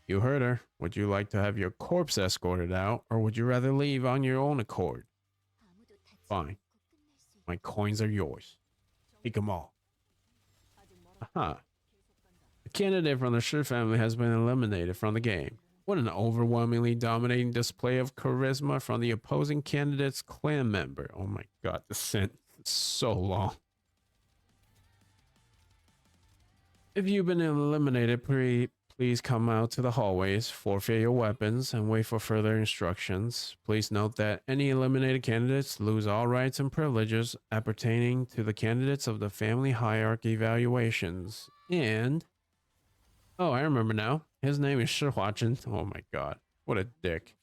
Speaker 1: You heard her. Would you like to have your corpse escorted out, or would you rather leave on your own accord? Fine. My coins are yours. Take them all. Aha. The candidate from the Shi family has been eliminated from the game. What an overwhelmingly dominating display of charisma from the opposing candidate's clan member. Oh my god, the sentence is so long. If you've been eliminated, please come out to the hallways, forfeit your weapons, and wait for further instructions. Please note that any eliminated candidates lose all rights and privileges appertaining to the candidates of the family hierarchy evaluations. And oh, I remember now. His name is Shi Huazhen. Oh my god. What a dick.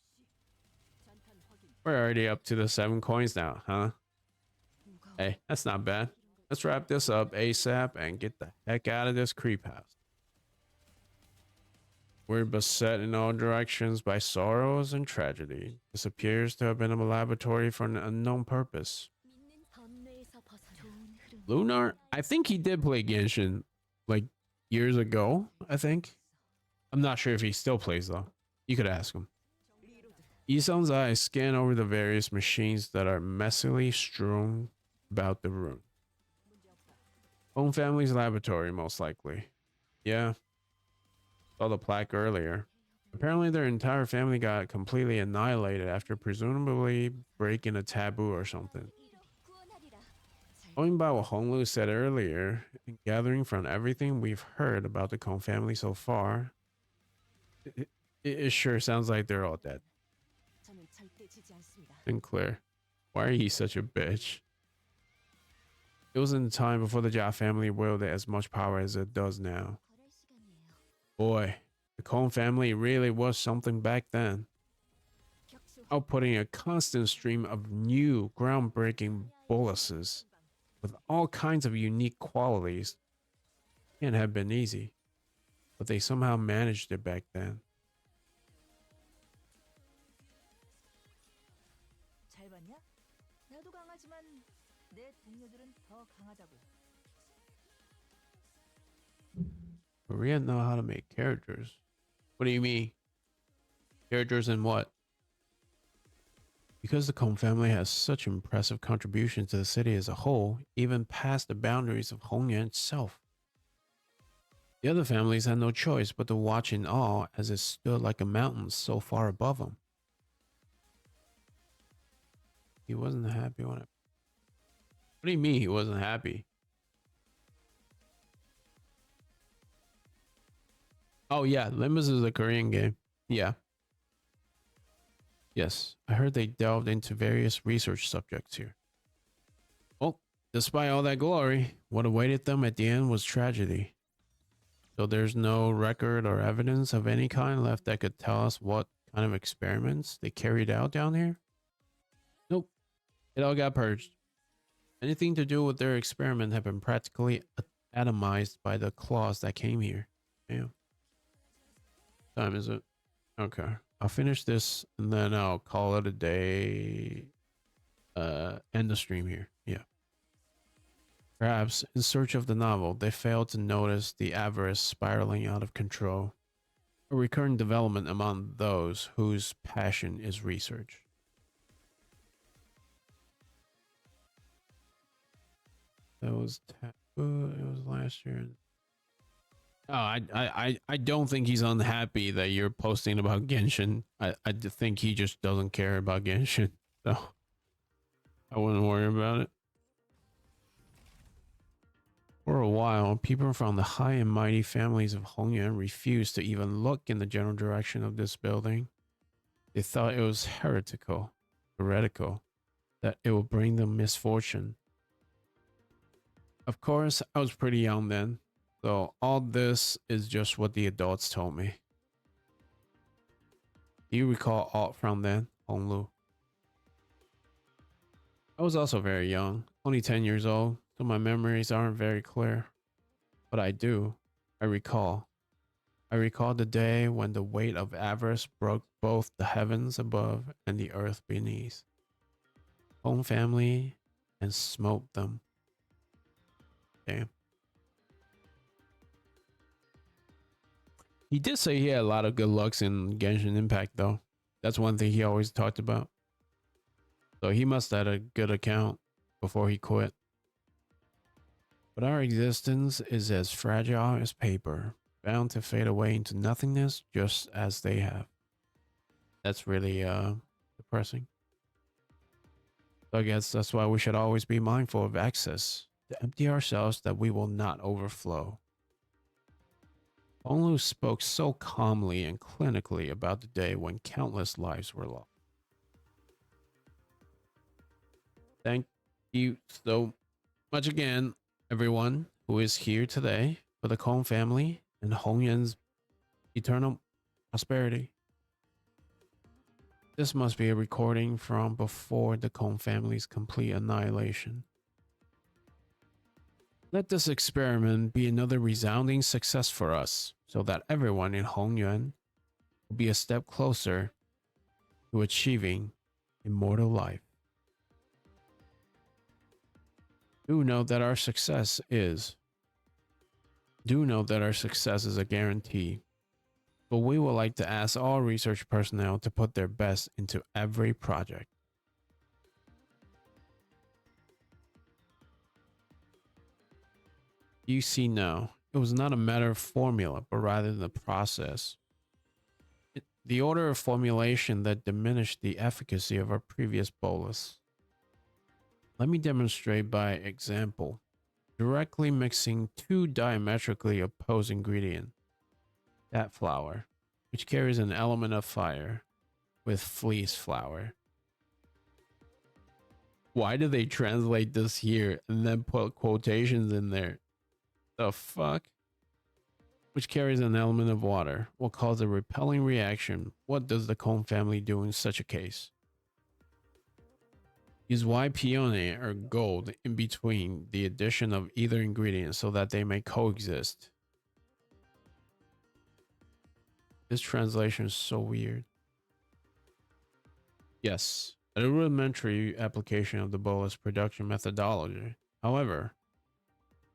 Speaker 1: We're already up to the 7 coins now, huh? Hey, that's not bad. Let's wrap this up ASAP and get the heck out of this creep house. We're beset in all directions by sorrows and tragedy. This appears to have been a laboratory for an unknown purpose. Lunar? I think he did play Genshin like years ago, I think. I'm not sure if he still plays though. You could ask him. Ison's eyes scan over the various machines that are messily strewn about the room. Home family's laboratory, most likely. Yeah. Saw the plaque earlier. Apparently their entire family got completely annihilated after presumably breaking a taboo or something. Going by what Honglu said earlier, and gathering from everything we've heard about the Kong family so far, it sure sounds like they're all dead. Sinclair, why are you such a bitch? It was in the time before the Jia family wielded as much power as it does now. Boy, the Kong family really was something back then. Outputting a constant stream of new, groundbreaking boluses with all kinds of unique qualities. Can't have been easy, but they somehow managed it back then. Korea know how to make characters. What do you mean? Characters in what? Because the Kong family has such impressive contributions to the city as a whole, even past the boundaries of Hongyuan itself. The other families had no choice but to watch in awe as it stood like a mountain so far above them. He wasn't happy when it... What do you mean he wasn't happy? Oh yeah, Limbus is a Korean game. Yeah. Yes, I heard they delved into various research subjects here. Well, despite all that glory, what awaited them at the end was tragedy. So there's no record or evidence of any kind left that could tell us what kind of experiments they carried out down here? Nope. It all got purged. Anything to do with their experiment had been practically atomized by the claws that came here. Damn. Time is it? Okay. I'll finish this and then I'll call it a day. End the stream here. Yeah. Perhaps in search of the novel, they failed to notice the avarice spiraling out of control, a recurring development among those whose passion is research. That was taboo. It was last year. Oh, I don't think he's unhappy that you're posting about Genshin. I think he just doesn't care about Genshin. So I wouldn't worry about it. For a while, people from the high and mighty families of Hongyuan refused to even look in the general direction of this building. They thought it was heretical, that it would bring them misfortune. Of course, I was pretty young then, so all this is just what the adults told me. Do you recall aught from then, Honglu? I was also very young, only 10 years old, so my memories aren't very clear. But I do. I recall. I recall the day when the weight of avarice broke both the heavens above and the earth beneath. clone family and smote them. Damn. He did say he had a lot of good lucks in Genshin Impact, though. That's one thing he always talked about. So he must have had a good account before he quit. But our existence is as fragile as paper, bound to fade away into nothingness just as they have. That's really depressing. So I guess that's why we should always be mindful of excess, to empty ourselves that we will not overflow. Onlu spoke so calmly and clinically about the day when countless lives were lost. Thank you so much again, everyone who is here today for the Kong family and Hongyuan's eternal prosperity. This must be a recording from before the Kong family's complete annihilation. Let this experiment be another resounding success for us, so that everyone in Hongyuan will be a step closer to achieving immortal life. Do know that our success is a guarantee. But we would like to ask all research personnel to put their best into every project. You see now, it was not a matter of formula, but rather the process. The order of formulation that diminished the efficacy of our previous bolus. Let me demonstrate by example. Directly mixing two diametrically opposed ingredients. That flour, which carries an element of fire, with fleece flour. Why do they translate this here and then put quotations in there? The fuck? Which carries an element of water, will cause a repelling reaction. What does the Kong family do in such a case? Use white peony or gold in between the addition of either ingredient so that they may coexist. This translation is so weird. Yes, a rudimentary application of the bolus production methodology. However,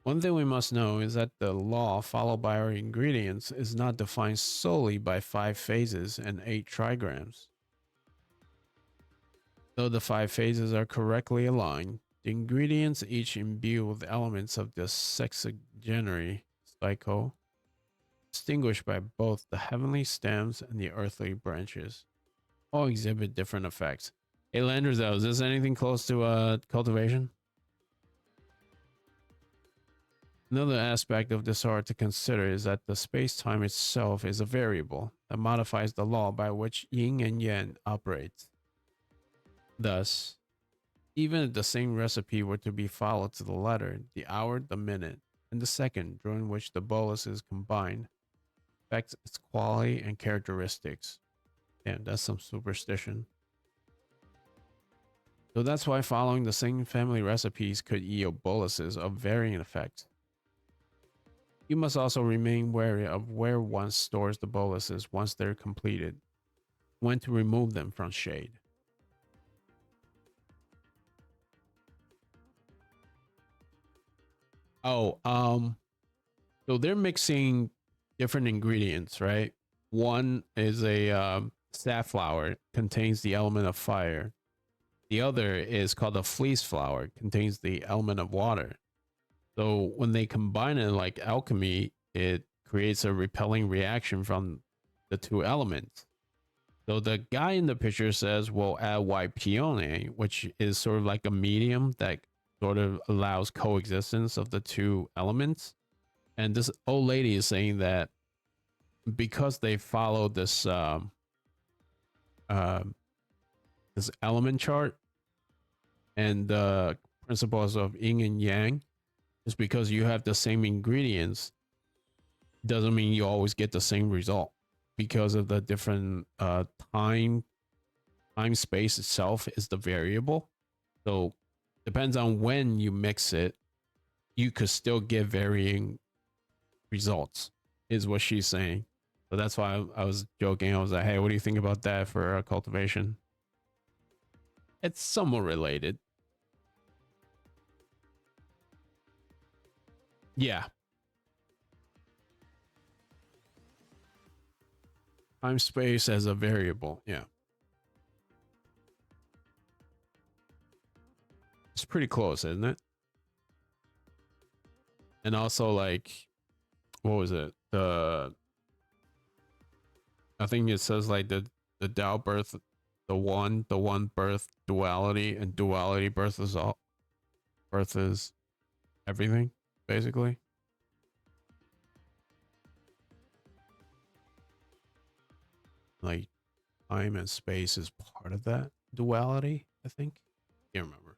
Speaker 1: one thing we must know is that the law followed by our ingredients is not defined solely by 5 phases and 8 trigrams. Though the 5 phases are correctly aligned, the ingredients each imbue with elements of the sexagenary cycle, distinguished by both the heavenly stems and the earthly branches, all exhibit different effects. Hey Landers, is this anything close to cultivation? Another aspect of this art to consider is that the space-time itself is a variable that modifies the law by which yin and yang operates. Thus, even if the same recipe were to be followed to the letter, the hour, the minute, and the second during which the bolus is combined affects its quality and characteristics. Damn, that's some superstition. So that's why following the same family recipes could yield boluses of varying effects. You must also remain wary of where one stores the boluses once they're completed, when to remove them from shade. Oh, so they're mixing different ingredients, right? One is a safflower, contains the element of fire. The other is called a fleece flower, contains the element of water. So when they combine it like alchemy, it creates a repelling reaction from the two elements. So the guy in the picture says we'll add white peony, which is sort of like a medium that sort of allows coexistence of the two elements. And this old lady is saying that because they follow this this element chart and the principles of yin and yang, just because you have the same ingredients doesn't mean you always get the same result, because of the different time space itself is the variable. So depends on when you mix it, you could still get varying results, is what she's saying. So that's why I was joking. I was like, hey, what do you think about that for cultivation? It's somewhat related. Yeah. Time space as a variable. Yeah. It's pretty close, isn't it? And also, like, what was it? I think it says like the Tao birth, the one birth duality, and duality birth is all. Birth is everything, basically. Like time and space is part of that duality, I think. Can't remember.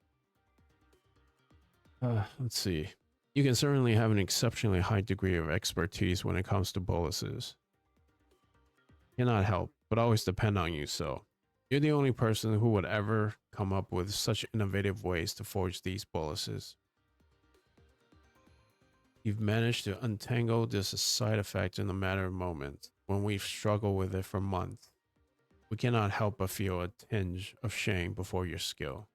Speaker 1: Let's see. You can certainly have an exceptionally high degree of expertise when it comes to boluses. Cannot help, but always depend on you, so. You're the only person who would ever come up with such innovative ways to forge these boluses. You've managed to untangle this side effect in a matter of moments, when we've struggled with it for months. We cannot help but feel a tinge of shame before your skill.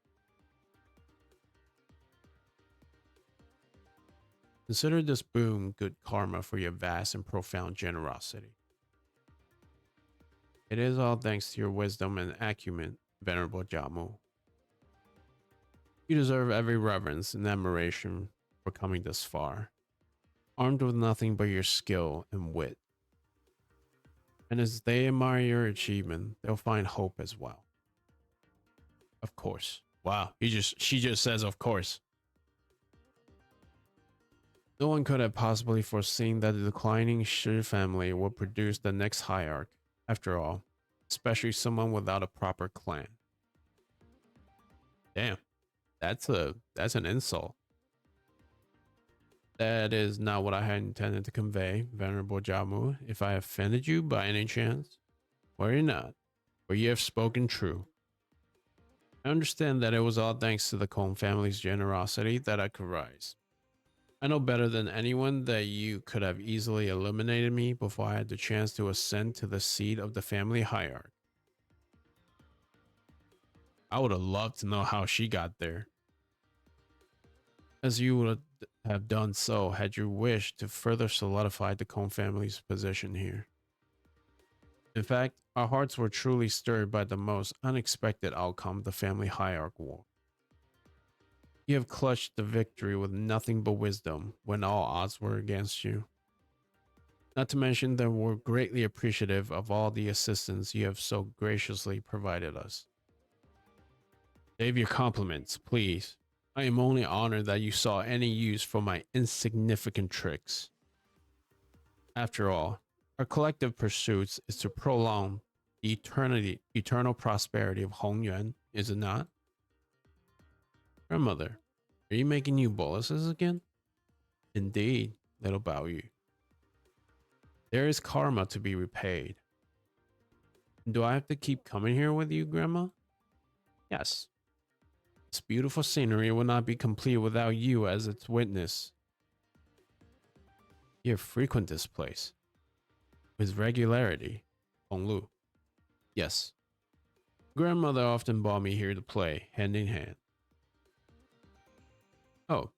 Speaker 1: Consider this boon good karma for your vast and profound generosity. It is all thanks to your wisdom and acumen, Venerable Jamu. You deserve every reverence and admiration for coming this far, armed with nothing but your skill and wit. And as they admire your achievement, they'll find hope as well. Of course. Wow, she just says of course. No one could have possibly foreseen that the declining Shi family would produce the next hierarch, after all, especially someone without a proper clan. Damn, that's an insult. That is not what I had intended to convey, Venerable Jamu. If I offended you by any chance, worry not, for you have spoken true. I understand that it was all thanks to the Kong family's generosity that I could rise. I know better than anyone that you could have easily eliminated me before I had the chance to ascend to the seat of the family hierarch. I would have loved to know how she got there, as you would have done so had you wished to further solidify the Kong family's position here. In fact, our hearts were truly stirred by the most unexpected outcome the family hierarch wore. You have clutched the victory with nothing but wisdom when all odds were against you. Not to mention that we're greatly appreciative of all the assistance you have so graciously provided us. Save your compliments, please. I am only honored that you saw any use for my insignificant tricks. After all, our collective pursuits is to prolong the eternal prosperity of Hongyuan, is it not? Grandmother, are you making new boluses again? Indeed, little Baoyu. There is karma to be repaid. Do I have to keep coming here with you, Grandma? Yes. This beautiful scenery will not be complete without you as its witness. You frequent this place. With regularity, Honglu. Yes. Grandmother often brought me here to play, hand in hand. Oh,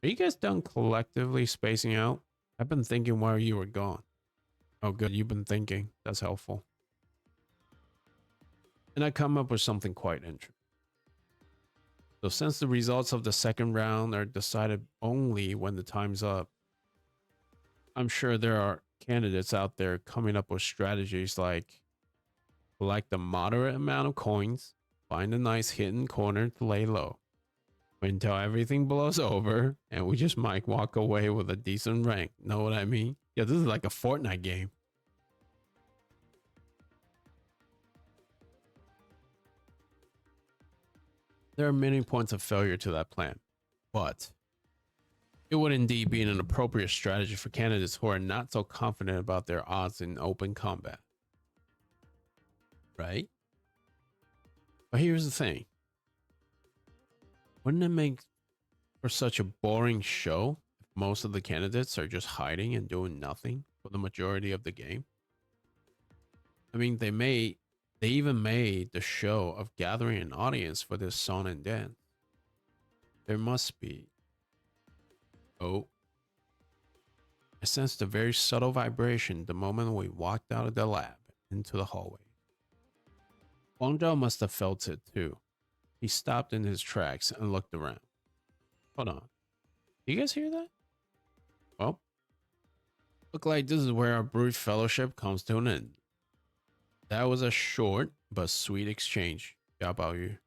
Speaker 1: are you guys done collectively spacing out? I've been thinking while you were gone. Oh good, you've been thinking. That's helpful. And I come up with something quite interesting. So since the results of the second round are decided only when the time's up, I'm sure there are candidates out there coming up with strategies like collect a moderate amount of coins, find a nice hidden corner to lay low, wait until everything blows over, and we just might walk away with a decent rank. Know what I mean? Yeah, this is like a Fortnite game. There are many points of failure to that plan, but it would indeed be an appropriate strategy for candidates who are not so confident about their odds in open combat. Right? But here's the thing. Wouldn't it make for such a boring show if most of the candidates are just hiding and doing nothing for the majority of the game? I mean, they may They even made the show of gathering an audience for this song and dance. There must be. Oh. I sensed a very subtle vibration the moment we walked out of the lab into the hallway. Wang Zhao must have felt it too. He stopped in his tracks and looked around. Hold on. Do you guys hear that? Well, look like this is where our brute fellowship comes to an end. That was a short but sweet exchange, Yao Baoyu.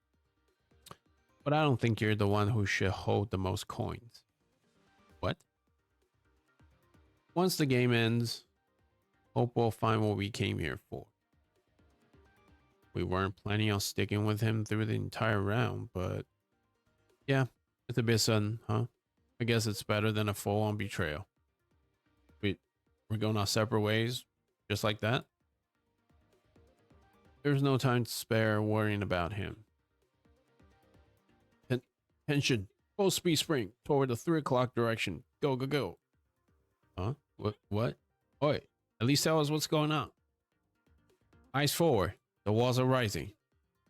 Speaker 1: But I don't think you're the one who should hold the most coins. What? Once the game ends, hope we'll find what we came here for. We weren't planning on sticking with him through the entire round, but yeah, it's a bit sudden, huh? I guess it's better than a full-on betrayal. We're going our separate ways, just like that? There's no time to spare worrying about him. Tension, full speed spring toward the 3 o'clock direction. Go, go, go. Huh? What? Oi, at least tell us what's going on. Eyes forward. The walls are rising.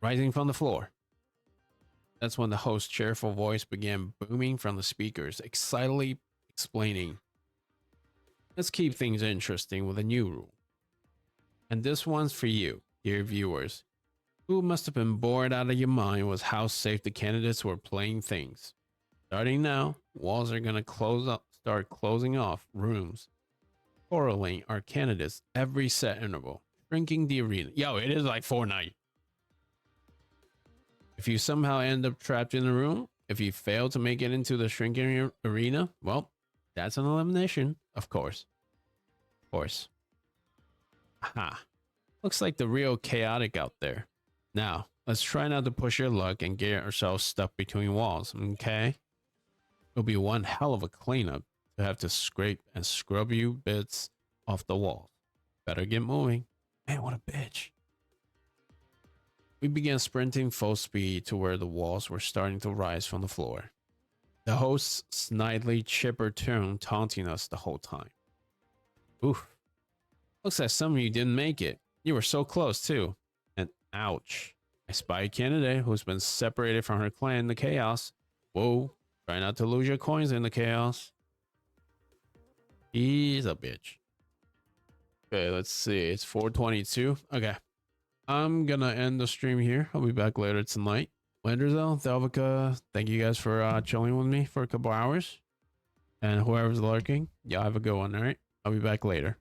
Speaker 1: Rising from the floor. That's when the host's cheerful voice began booming from the speakers, excitedly explaining. Let's keep things interesting with a new rule. And this one's for you, dear viewers. Who must have been bored out of your mind was how safe the candidates were playing things. Starting now, walls are gonna start closing off rooms, correlating our candidates every set interval, shrinking the arena. Yo, it is like Fortnite. If you somehow end up trapped in the room, if you fail to make it into the shrinking arena, well, that's an elimination, of course. Of course. Aha. Looks like the real chaotic out there. Now, let's try not to push your luck and get ourselves stuck between walls, okay? It'll be one hell of a cleanup to have to scrape and scrub you bits off the walls. Better get moving. Man, what a bitch. We began sprinting full speed to where the walls were starting to rise from the floor. The host's snidely chipper tone taunting us the whole time. Oof. Looks like some of you didn't make it. You were so close too. And ouch. I spy a candidate who's been separated from her clan in the chaos. Whoa. Try not to lose your coins in the chaos. He's a bitch. Okay, let's see. It's 4:22. Okay. I'm gonna end the stream here. I'll be back later tonight. Lenderzel, Thelvika, thank you guys for chilling with me for a couple hours. And whoever's lurking, yeah, have a good one, alright? I'll be back later.